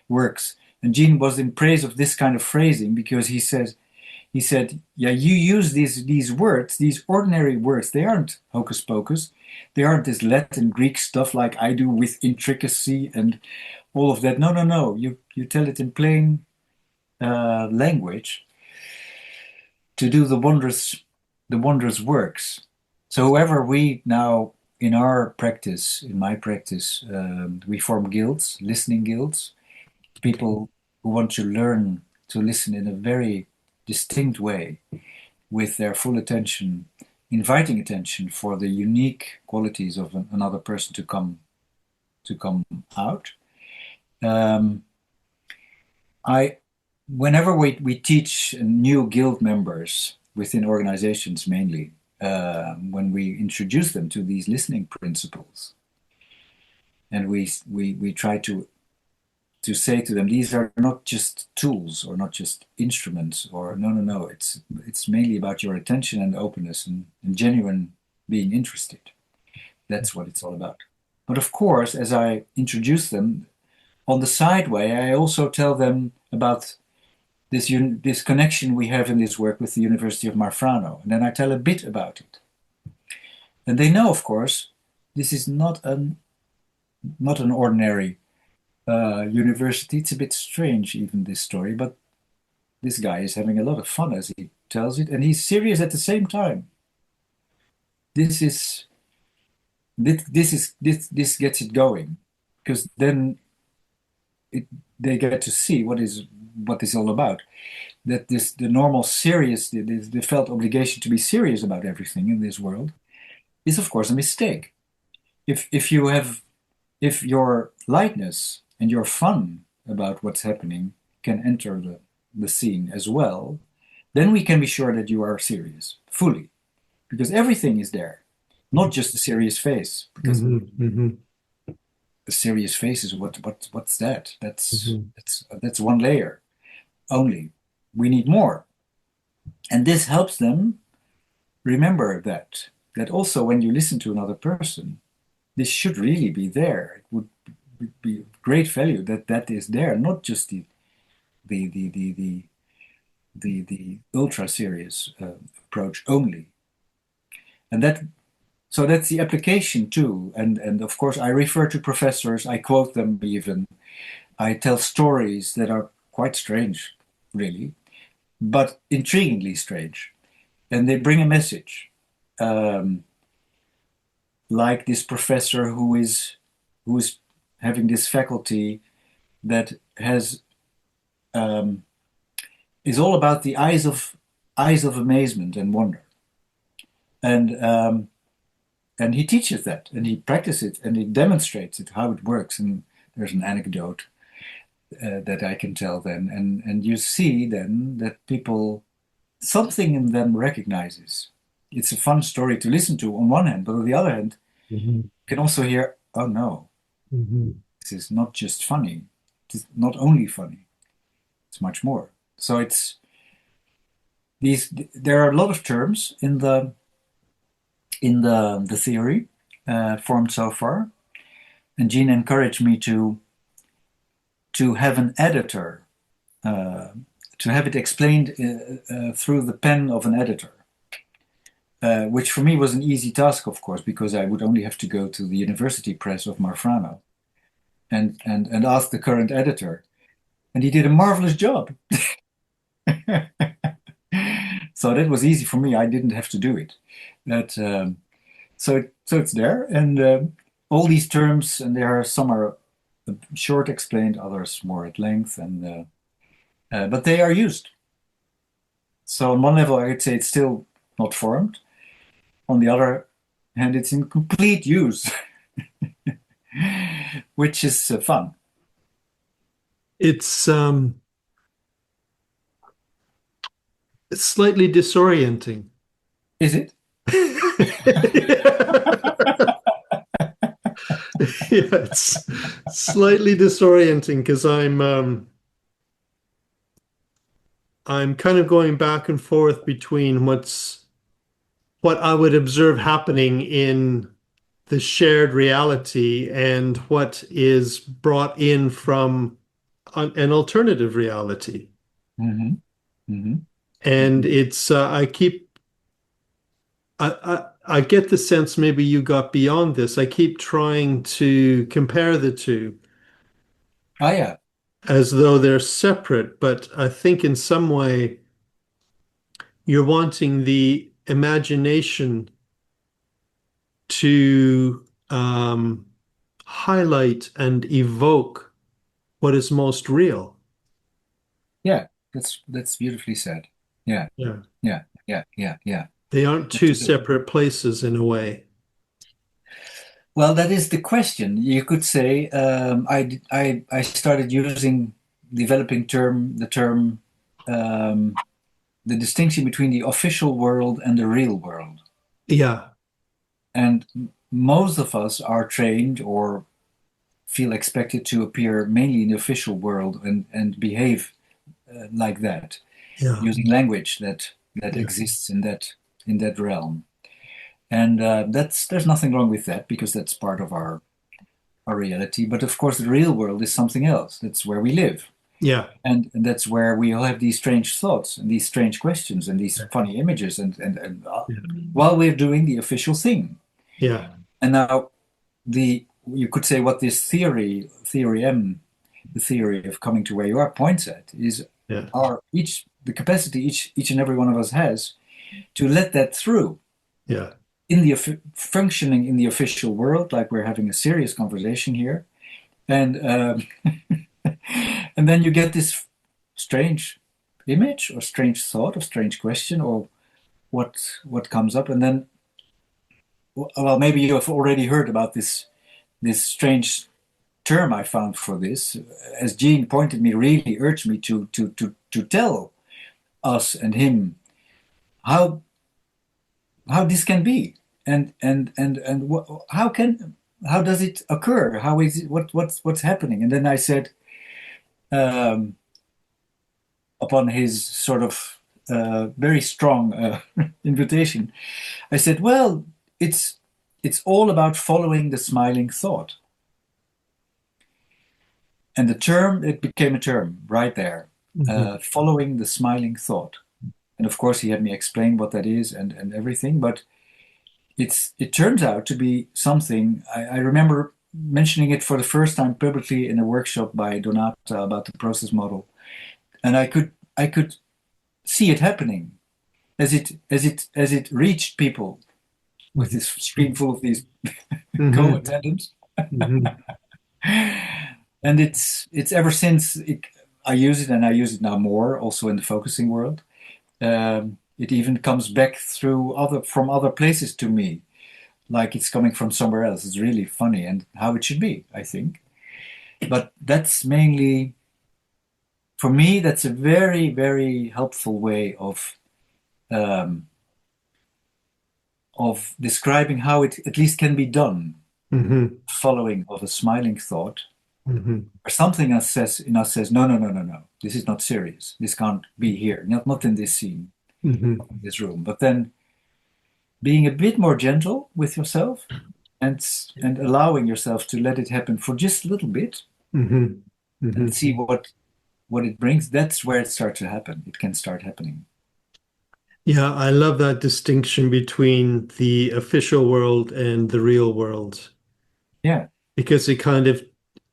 works. And Gene was in praise of this kind of phrasing because he said, yeah, you use these words, these ordinary words. They aren't hocus pocus. They aren't this Latin Greek stuff like I do with intricacy and all of that. No, no, no. You tell it in plain language to do the wondrous works. So whoever we now in our practice, in my practice, we form guilds, listening guilds, people who want to learn to listen in a very distinct way with their full attention, inviting attention for the unique qualities of another person to come out. Um, I whenever we teach new guild members within organizations mainly, when we introduce them to these listening principles, and we try to say to them, these are not just tools or not just instruments, or no, no, no. It's mainly about your attention and openness and genuine being interested. That's what it's all about. But of course, as I introduce them on the sideway, I also tell them about this connection we have in this work with the University of Marfrano, and then I tell a bit about it. And they know, of course, this is not an ordinary university. It's a bit strange, even this story, but this guy is having a lot of fun as he tells it, and he's serious at the same time. This is this gets it going, because then they get to see what this all about. That the normal serious, the felt obligation to be serious about everything in this world is of course a mistake. If your lightness and your fun about what's happening can enter the scene as well, then we can be sure that you are serious fully, because everything is there, not just the serious face. Because the serious face is what's that? That's one layer only. We need more, and this helps them remember that also when you listen to another person, this should really be there. It would be great value that is there, not just the ultra serious approach only. And so that's the application too. And of course I refer to professors, I quote them even, I tell stories that are quite strange, really, but intriguingly strange, and they bring a message. Like this professor who is having this faculty that is all about the eyes of amazement and wonder, and he teaches that, and he practices it, and he demonstrates it how it works. And there's an anecdote that I can tell then, and you see then that people, something in them recognizes. It's a fun story to listen to on one hand, but on the other hand, you can also hear, oh no, this is not just funny. It's not only funny. It's much more. So it's there are a lot of terms in the theory formed so far. And Gene encouraged me to have an editor, to have it explained through the pen of an editor. Which for me was an easy task, of course, because I would only have to go to the university press of Marfrano and ask the current editor. And he did a marvelous job. So that was easy for me. I didn't have to do it. So it's there. And all these terms, and there are some are short explained, others more at length, but they are used. So on one level, I would say it's still not formed. On the other hand, it's in complete use, which is fun. It's slightly disorienting. Is it? Yeah, it's slightly disorienting because I'm kind of going back and forth between what I would observe happening in the shared reality and what is brought in from an alternative reality. Mm-hmm. Mm-hmm. And it's I get the sense maybe you got beyond this. I keep trying to compare the two. Oh yeah. As though they're separate, but I think in some way you're wanting the imagination to highlight and evoke what is most real. Yeah, that's beautifully said. Yeah, Yeah. yeah. They aren't two separate places in a way. Well, that is the question. You could say I started developing the term, the distinction between the official world and the real world. Yeah. And most of us are trained or feel expected to appear mainly in the official world and behave like that, Yeah. using language that exists in that realm. And there's nothing wrong with that, because that's part of our reality. But of course, the real world is something else. That's where we live. Yeah. And that's where we all have these strange thoughts and these strange questions and these funny images and while we're doing the official thing. Yeah. And now you could say what this theory M, the theory of coming to where you are, points at is Yeah. the capacity each and every one of us has to let that through Yeah. in the functioning in the official world, like we're having a serious conversation here, and and then you get this strange image or strange thought or strange question or what comes up, and then well, maybe you have already heard about this strange term I found for this, as Gene pointed me, really urged me to tell us and him how this can be, and how does it occur? How is it? What's happening? And then I said, um, upon his sort of very strong invitation, I said, well, it's all about following the smiling thought. And the term, it became a term right there, following the smiling thought. And of course, he had me explain what that is and everything. But it turns out to be something. I remember mentioning it for the first time publicly in a workshop by Donata about the process model, and I could see it happening as it reached people with this screen full of these co-attendants. And it's ever since I use it, and I use it now more also in the focusing world. It even comes back from other places to me, like it's coming from somewhere else. It's really funny, and how it should be, I think. But that's mainly, for me, that's a very, very helpful way um, of describing how it at least can be done. Following of a smiling thought, or something in us says, no, no, no, no, no, this is not serious. This can't be here, not in this scene, in this room. But then being a bit more gentle with yourself and allowing yourself to let it happen for just a little bit, and see what it brings. That's where it starts to happen. It can start happening. Yeah, I love that distinction between the official world and the real world Yeah, because it kind of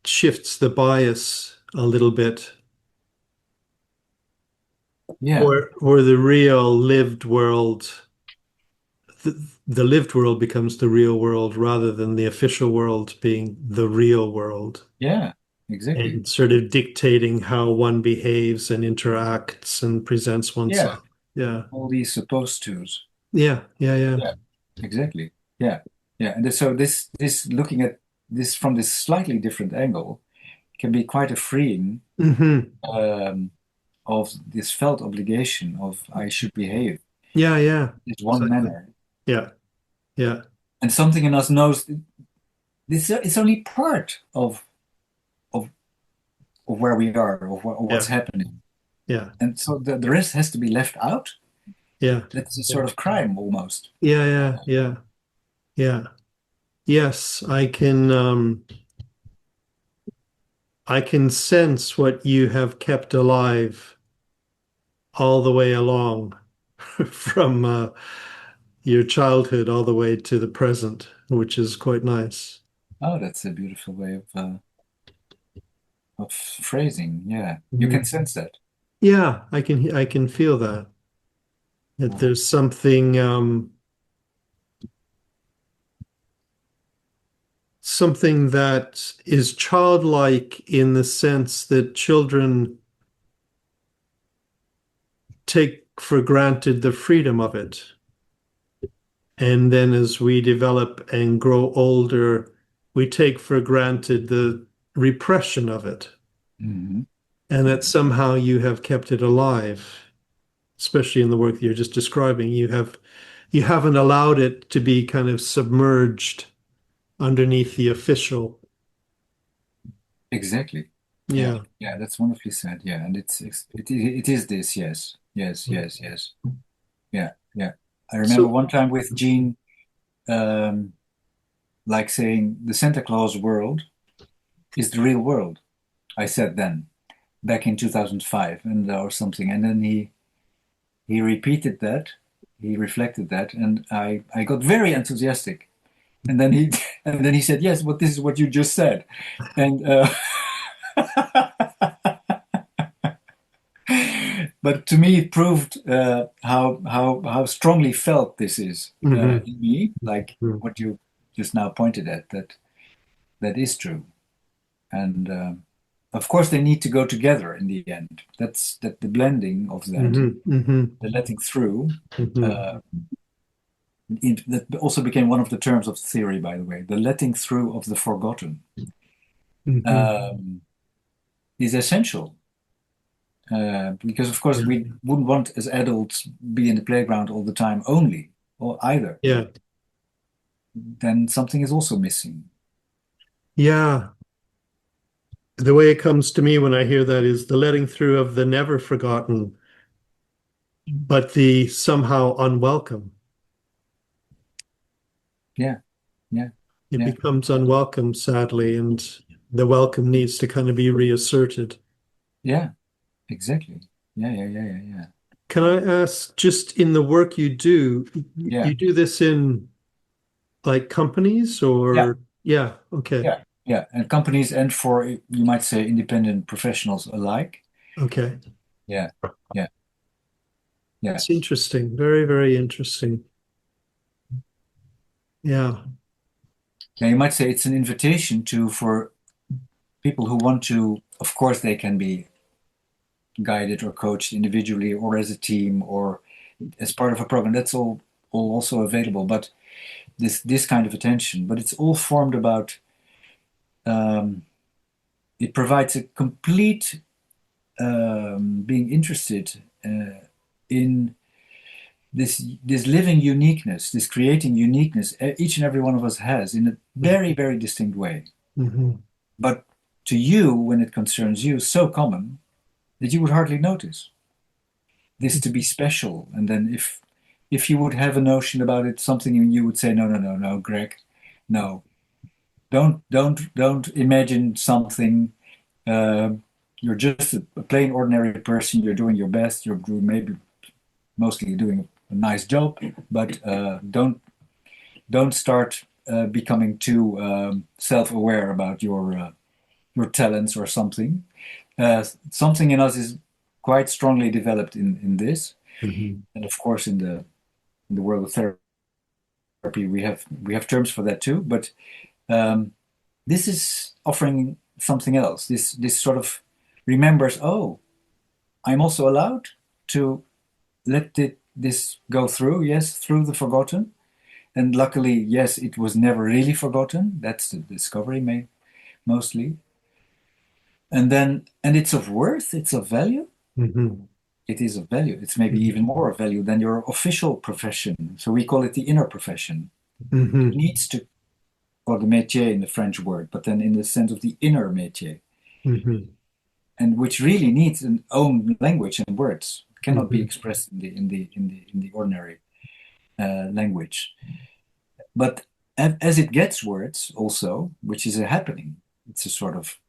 shifts the bias a little bit. yeah, Or the real lived world, the lived world becomes the real world rather than the official world being the real world yeah, exactly. and sort of dictating how one behaves and interacts and presents Yeah, oneself. Yeah. all these supposed tos. Yeah. Yeah. Yeah. Yeah, exactly. Yeah, yeah. And so this looking at this from this slightly different angle can be quite a freeing, um, of this felt obligation of I should behave Yeah. Yeah. in one Exactly. manner. Yeah. Yeah. And something in us knows this is only part of of where we are, of what's Yeah. happening. Yeah. And so the rest has to be left out. Yeah. That's a Yeah. sort of crime almost. Yeah. Yeah. Yeah. Yeah. Yes, I can sense what you have kept alive all the way along from your childhood all the way to the present, which is quite nice. Oh, that's a beautiful way of phrasing. Yeah, you can Mhm. sense that. Yeah, I can feel that. That Oh, there's something that is childlike in the sense that children take for granted the freedom of it. And then as we develop and grow older, we take for granted the repression of it. mhm. And that somehow you have kept it alive, especially in the work that you're just describing. You haven't allowed it to be kind of submerged underneath the official. Exactly. Yeah, Yeah. yeah, that's wonderfully said. Yeah, and it is this. Yes, yes, yes, yes. Yeah, yeah. I remember So, one time with Gene, um, like saying the Santa Claus world is the real world. I said then back in 2005 and or something, and then he repeated that, he reflected that, and I got very enthusiastic. And then he and then he said, "Yes, but this is what you just said," and but to me, it proved how strongly felt this is Hmm. in me, like what you just now pointed at, that is true. And of course, they need to go together in the end. That's that the blending of that, Hmm. Hmm. the letting through. Hmm. Uh, that also became one of the terms of the theory, by the way. The letting through of the forgotten Hmm. um, is essential. Because of course Yeah. we wouldn't want as adults be in the playground all the time only, or either. Yeah. Then something is also missing. Yeah. The way it comes to me when I hear that is the letting through of the never forgotten, but the somehow unwelcome. Yeah, yeah, It yeah, becomes unwelcome, sadly, and the welcome needs to kind of be reasserted. yeah, exactly. Yeah, yeah, yeah, yeah, yeah. Can I ask, just in the work Yeah, you do this in like companies yeah, or, yeah, okay, yeah, yeah. And companies and for you might say independent professionals alike. okay. Yeah, yeah, yeah. It's interesting. Very, very interesting. Yeah. Yeah, you might say it's an invitation to for people who want to, of course, they can be guided or coached individually or as a team or as part of a program. That's all also available. But this kind of attention, but it's all formed about. Um, it provides a complete being interested in this living uniqueness, this creating uniqueness. Each and every one of us has in a very very distinct way. Hmm. But to you, when it concerns you, so common that you would hardly notice this to be special. And then if you would have a notion about it, something you would say, no, no, no, no, Greg, no, don't imagine something. Uh, you're just a plain ordinary person. You're doing your best. You're maybe mostly doing a nice job, but don't start becoming too self-aware about your talents or something. Something in us is quite strongly developed in this, Hmm. and of course in the world of therapy we have terms for that too. But um, this is offering something else. This sort of remembers. Oh, I'm also allowed to let this go through. Yes, through the forgotten. And luckily, yes, it was never really forgotten. That's the discovery, mostly. And it's of worth. It's of value. Hmm. It is of value. It's maybe even more of value than your official profession. So we call it the inner profession. It Hmm. needs to, or the métier in the French word, but then in the sense of the inner métier, Hmm. and which really needs an own language and words. It cannot be Hmm. expressed in the ordinary language. But as it gets words, also, which is a happening, it's a sort of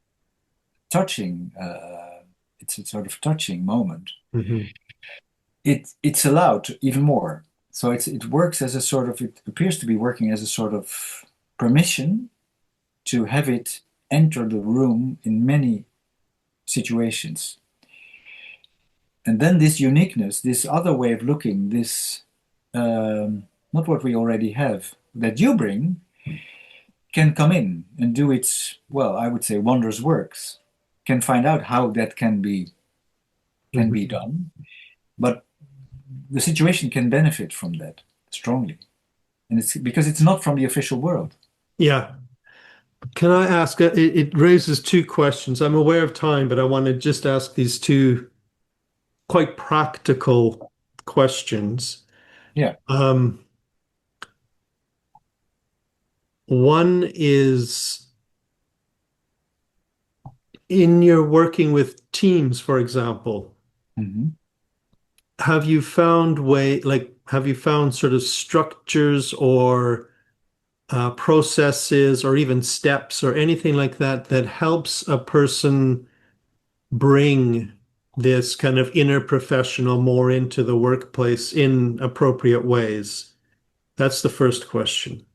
touching. It's a sort of touching moment. Hmm. It's allowed even more. So it works as a sort of, it appears to be working as a sort of permission to have it enter the room in many situations. And then this uniqueness, this other way of looking, this not what we already have that you bring, can come in and do its, well, I would say wondrous works, can find out how that can be Hmm. done. But the situation can benefit from that strongly. And it's because it's not from the official world. Yeah. Can I ask, it raises two questions. I'm aware of time, but I want to just ask these two quite practical questions. Yeah. Um, One is in your working with teams, for example, Hmm. have you found sort of structures or processes or even steps or anything like that that helps a person bring this kind of inner professional more into the workplace in appropriate ways? That's the first question.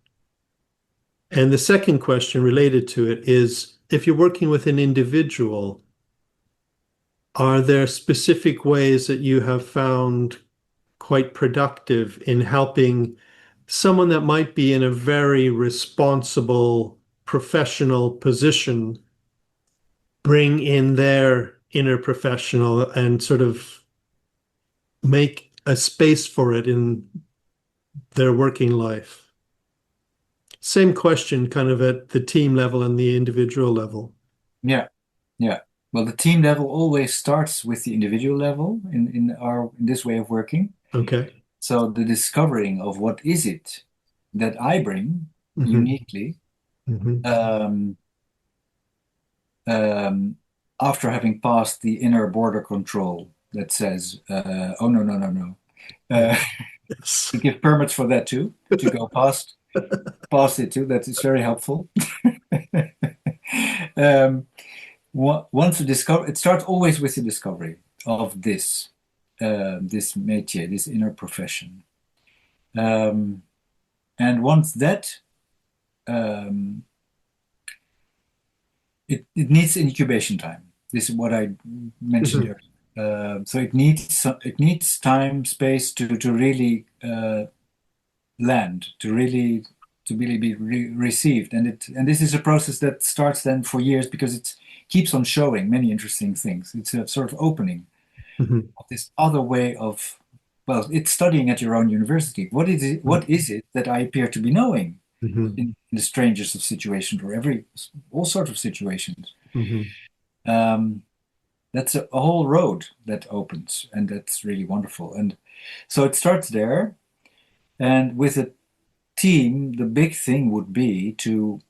And the second question related to it is if you're working with an individual, are there specific ways that you have found quite productive in helping someone that might be in a very responsible professional position bring in their inner professional and sort of make a space for it in their working life? Same question, kind of at the team level and the individual level. Yeah, yeah. Well, the team level always starts with the individual level in this way of working. Okay. So the discovering of what is it that I bring Hmm. uniquely, Hmm. um, um, after having passed the inner border control that says, "Oh no, no, no, no," Yeah. uh, Yes. we give permits for that too to go past it too. That is very helpful. um, once you discover, it starts always with the discovery of this métier, this inner profession. Um, and once that, um, it needs incubation time. This is what I mentioned Hmm. earlier. So it needs time, space to really land, to really be received, and this is a process that starts then for years because it keeps on showing many interesting things. It's a sort of opening Hmm. of this other way of, well, it's studying at your own university. What is it? What is it that I appear to be knowing Hmm. in the strangest of situations or all sorts of situations? Hmm. Um, that's a whole road that opens, and that's really wonderful. And so it starts there, and with a team, the big thing would be to,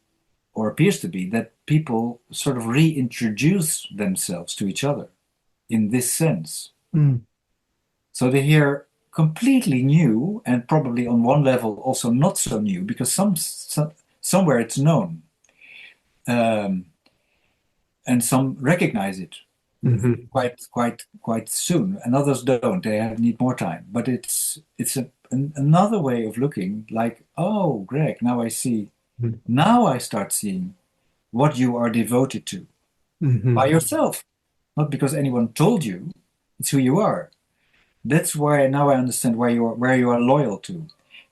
or appears to be, that people sort of reintroduce themselves to each other in this sense. Hmm. So they hear completely new, and probably on one level also not so new, because somewhere it's known, um, and some recognize it Hmm. quite soon, and others don't. Need more time. But it's another way of looking. Like, oh, Greg, now I see. Now I start seeing what you are devoted to by Hmm. yourself, not because anyone told you. It's who you are. That's why now I understand where you are loyal to.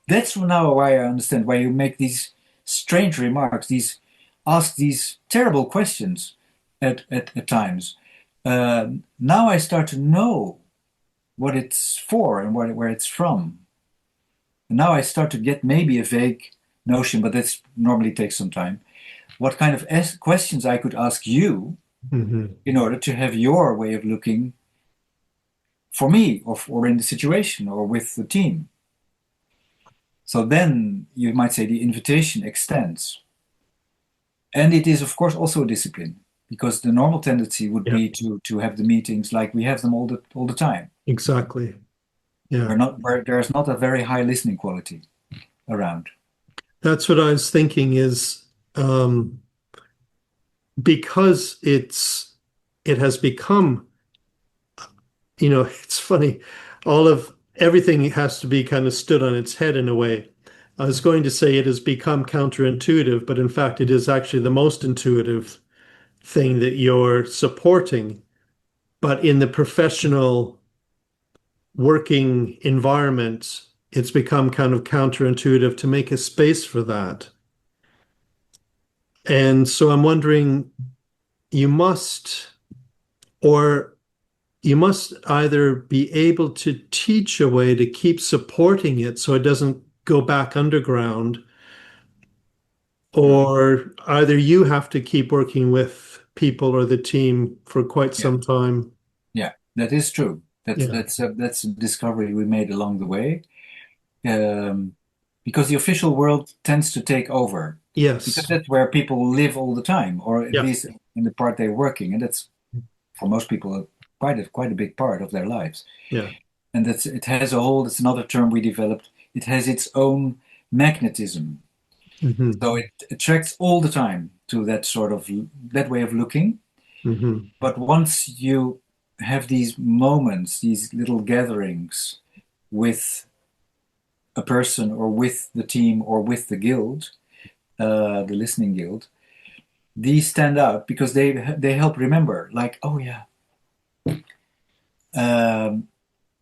That's now why I understand why you make these strange remarks, these ask these terrible questions at times. Now I start to know what it's for and where it's from. And now I start to get maybe a vague notion, but that's normally takes some time. What kind of questions I could ask you Hmm. in order to have your way of looking for me or in the situation or with the team. So then you might say the invitation extends. And it is, of course, also a discipline because the normal tendency would Yeah, be to have the meetings like we have them all the time, exactly. Yeah. where there's not a very high listening quality around. That's what I was thinking is because it has become, it's funny, all of everything has to be kind of stood on its head in a way. I was going to say it has become counterintuitive, but in fact, it is actually the most intuitive thing that you're supporting. But in the professional working environment, it's become kind of counterintuitive to make a space for that. And so I'm wondering, you must, or you must either be able to teach a way to keep supporting it so it doesn't go back underground, Mm. or either you have to keep working with people or the team for quite Yeah, some time. yeah, that is true. Yeah. That's a discovery we made along the way. Um, because the official world tends to take over because Yes. that's where people live all the time, or at Yeah. least in the part they're working, and that's for most people quite a big part of their lives. Yeah. And that's it has a whole. It's another term we developed. It has its own magnetism, Hmm. so it attracts all the time to that sort of that way of looking. Hmm. But once you have these moments, these little gatherings with a person or with the team or with the guild, the listening guild, these stand out because they help remember. Like, oh yeah,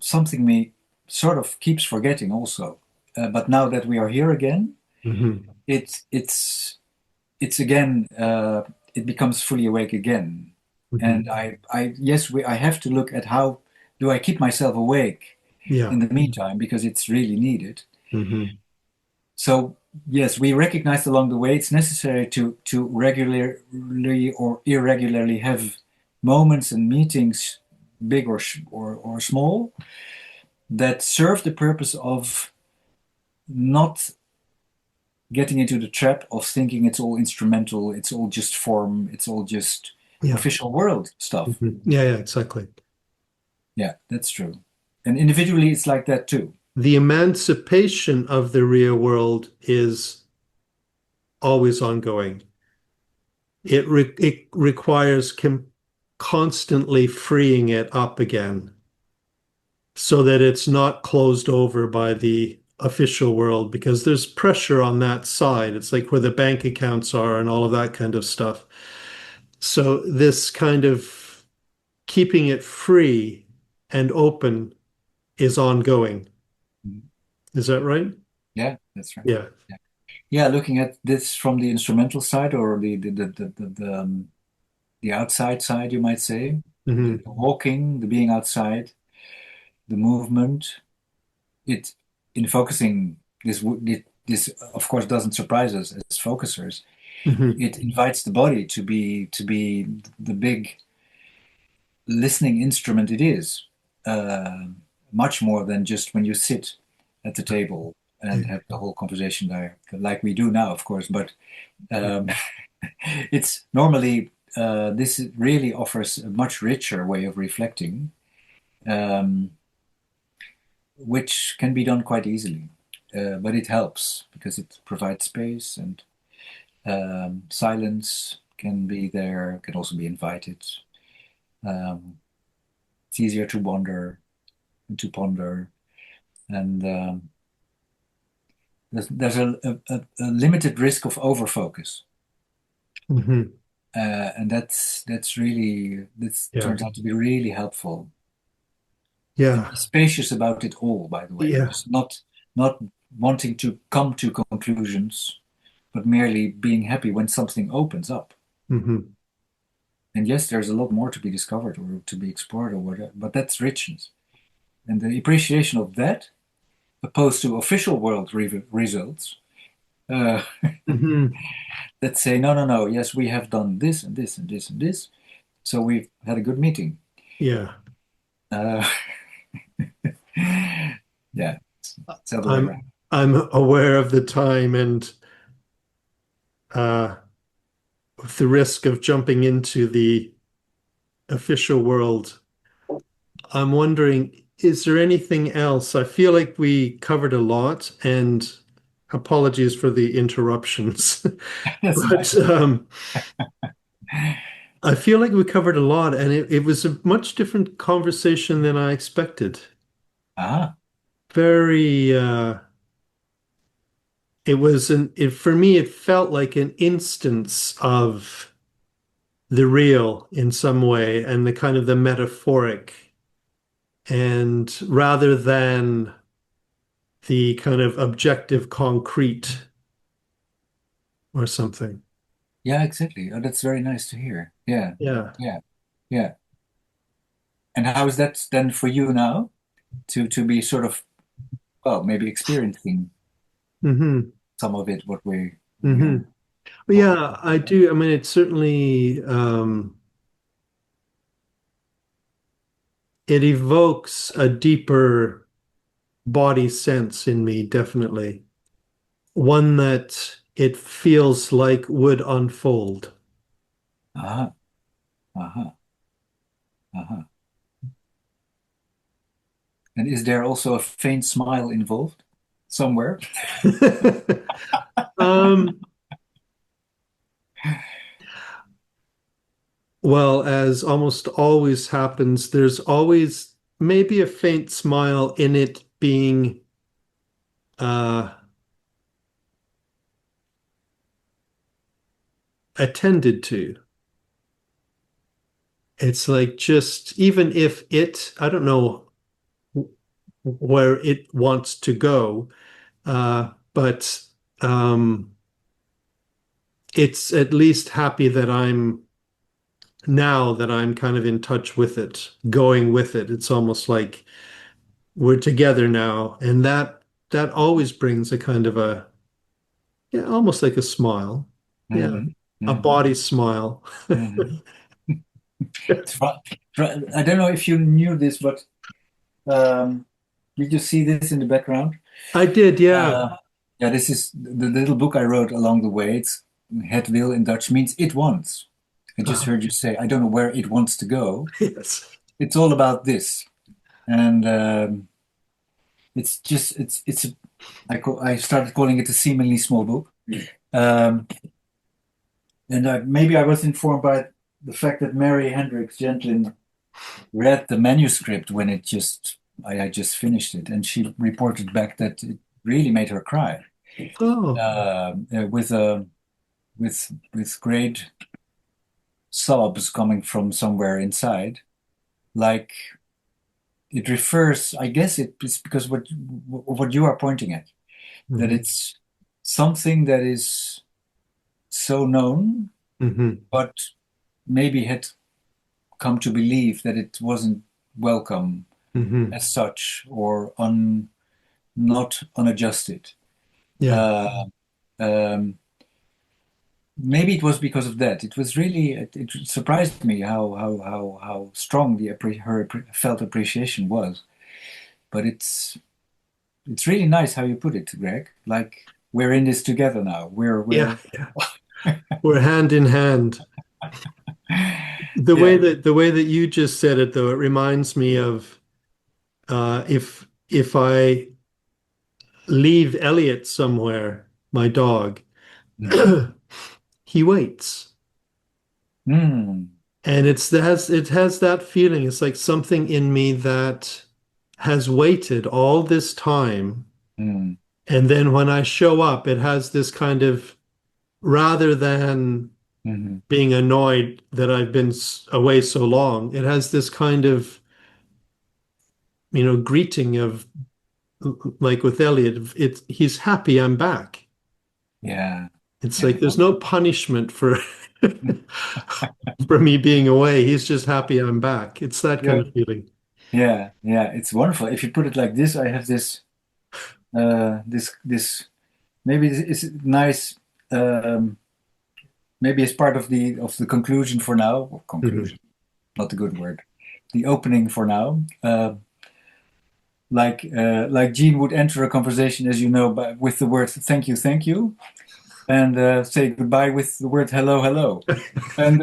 something me sort of keeps forgetting also. But now that we are here again, Hmm. it's again, it becomes fully awake again. And Hmm. yes, I have to look at how do I keep myself awake Yeah. in the meantime, because it's really needed. Hmm. So yes, we recognized along the way it's necessary to regularly or irregularly have moments and meetings, big or small, that serve the purpose of not getting into the trap of thinking it's all instrumental, it's all just form, it's all just Yeah. official world stuff. Yeah, yeah, exactly. Yeah, that's true. And individually, it's like that too. The emancipation of the real world is always ongoing. It requires constantly freeing it up again so that it's not closed over by the official world because there's pressure on that side. It's like where the bank accounts are and all of that kind of stuff. So this kind of keeping it free and open is ongoing. Mhm. Is that right? Yeah, that's right. Yeah. Yeah. Yeah, looking at this from the instrumental side or the outside side, you might say, Hmm. the walking, the being outside, the movement. It in focusing this of course doesn't surprise us as focusers. Hmm. It invites the body to be the big listening instrument it is, uh, much more than just when you sit at the table and have the whole conversation there, like we do now, of course. But um, it's normally this really offers a much richer way of reflecting, um, which can be done quite easily. But it helps because it provides space, and silence can be there, can also be invited. Um, it's easier to wander and to ponder, and there's a limited risk of overfocus. Hmm. And that's really this Yeah. turns out to be really helpful. And Yeah. be spacious about it all, by the way, Yeah. just not wanting to come to conclusions, but merely being happy when something opens up. Hmm. And yes, there's a lot more to be discovered or to be explored or whatever, but that's richness. And the appreciation of that, opposed to official world results, uh, Hmm. that say, no, no, no, yes, we have done this and this and this and this, so we've had a good meeting. Yeah. Uh, yeah, it's the other way I'm around. I'm aware of the time and uh with the risk of jumping into the official world. I'm wondering, is there anything else? I feel like we covered a lot, and apologies for the interruptions. That's But nice. I feel like we covered a lot, and it was a much different conversation than I expected. Ah, Very, it was for me, it felt like an instance of the real in some way and the kind of the metaphoric. And rather than the kind of objective concrete or something. yeah, exactly. Oh, that's very nice to hear. Yeah, Yeah. yeah, yeah. And how is that then for you now to be sort of, well, maybe experiencing Hmm. some of it, what we Hmm. are talking Yeah, I about? do. I mean, it certainly it evokes a deeper body sense in me, definitely. One that it feels like would unfold. Uh-huh, uh-huh, uh-huh. And is there also a faint smile involved somewhere? Um, well, as almost always happens, there's always maybe a faint smile in it being uh, attended to. It's like just even if it, I don't know where it wants to go. But it's at least happy that I'm kind of in touch with it, going with it. It's almost like we're together now, and that always brings a kind of a, yeah, almost like a smile. Yeah, Hmm. a Hmm. body smile. Hmm. I don't know if you knew this, but um, did you see this in the background? I did, yeah. Uh, yeah, this is the little book I wrote along the way. It's Het Wil in Dutch means it wants. I just Oh, heard you say, I don't know where it wants to go. yes. It's all about this. And it's just, I started calling it a seemingly small book. Um, and maybe I was informed by the fact that Mary Hendricks Gentlin read the manuscript when I just finished it, and she reported back that it really made her cry Oh, with great sobs coming from somewhere inside. Like it refers, I guess it's because what you are pointing at, that mhm, it's something that is so known, mhm, but maybe had come to believe that it wasn't welcome mhm. as such or not unadjusted. Yeah. Uh, um, Maybe it was because of that. It was really it surprised me how strong her felt appreciation was. But it's really nice how you put it, Greg. Like we're in this together now. Yeah, yeah. We're hand in hand. Yeah. The way that you just said it, though, it reminds me of if I leave Elliot somewhere, my dog, Mm. he waits. Mm. And it has that feeling. It's like something in me that has waited all this time. Mm. And then when I show up, it has this kind of, rather than Mm. being annoyed that I've been away so long, it has this kind of, greeting of, like with Elliot, he's happy I'm back. Yeah. It's Yeah. like there's no punishment for for me being away. He's just happy I'm back. It's that kind Yeah. of feeling. Yeah. Yeah. It's wonderful. If you put it like this, I have this maybe it's nice. Um, Maybe as part of the conclusion for now, or Mhm. conclusion, not a good word, the opening for now. Like Gene would enter a conversation, as you know, with the word thank you, and say goodbye with the word hello, hello, and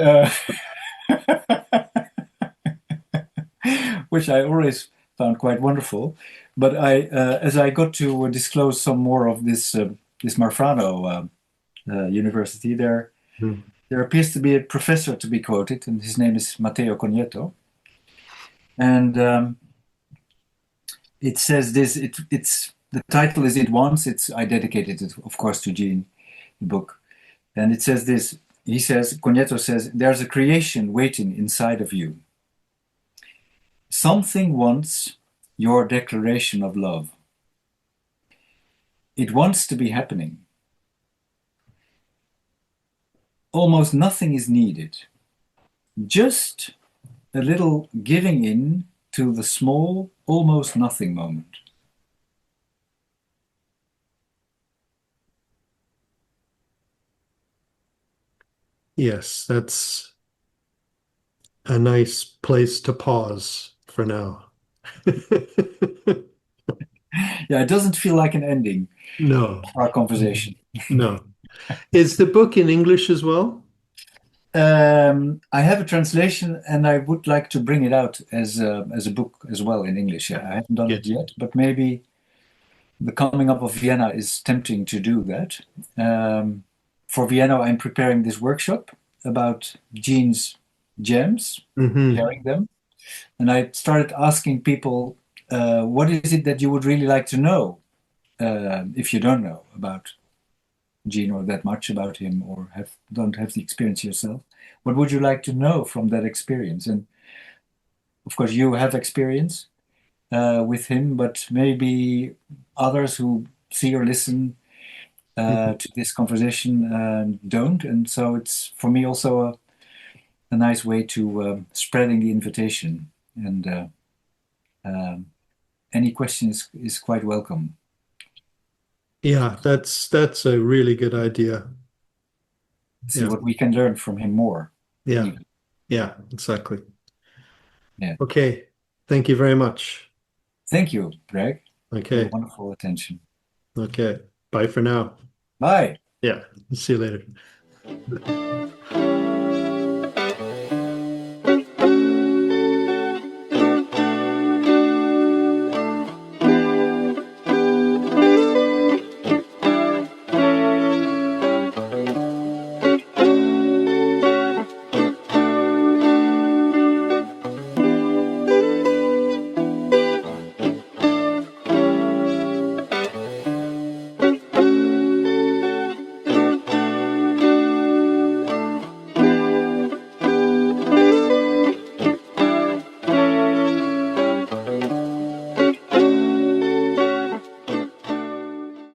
which I always found quite wonderful. But as I got to disclose some more of this Marfrano University, Mhm. there appears to be a professor to be quoted, and his name is Matteo Cogneto. And it says this. It's the title is "It Once." I dedicated it, of course, to Gene, the book, and it says this. He says, Cogneto says, "There's a creation waiting inside of you. Something wants your declaration of love. It wants to be happening. Almost nothing is needed. Just a little giving in to the small, almost nothing moment." Yes, that's a nice place to pause for now. Yeah, it doesn't feel like an ending No, for our conversation. no. Is the book in English as well? I have a translation, and I would like to bring it out as a book as well in English. Yeah, I haven't done it Yes. yet, but maybe the coming up of Vienna is tempting to do that. For Vienna, I'm preparing this workshop about Gene's gems, Hmm. sharing them, and I started asking people, what is it that you would really like to know if you don't know about Gene or that much about him or don't have the experience yourself? What would you like to know from that experience? And of course, you have experience. with him, but maybe others who see or listen Mhm. to this conversation don't. And so it's for me also a nice way to spreading the invitation. And um, any questions is quite welcome. Yeah, that's a really good idea. See Yeah. what we can learn from him more. Yeah. Even. Yeah, exactly. Yeah. Okay. Thank you very much. Thank you, Greg, for your Okay. wonderful attention. Okay. Bye for now. Bye. Yeah. See you later.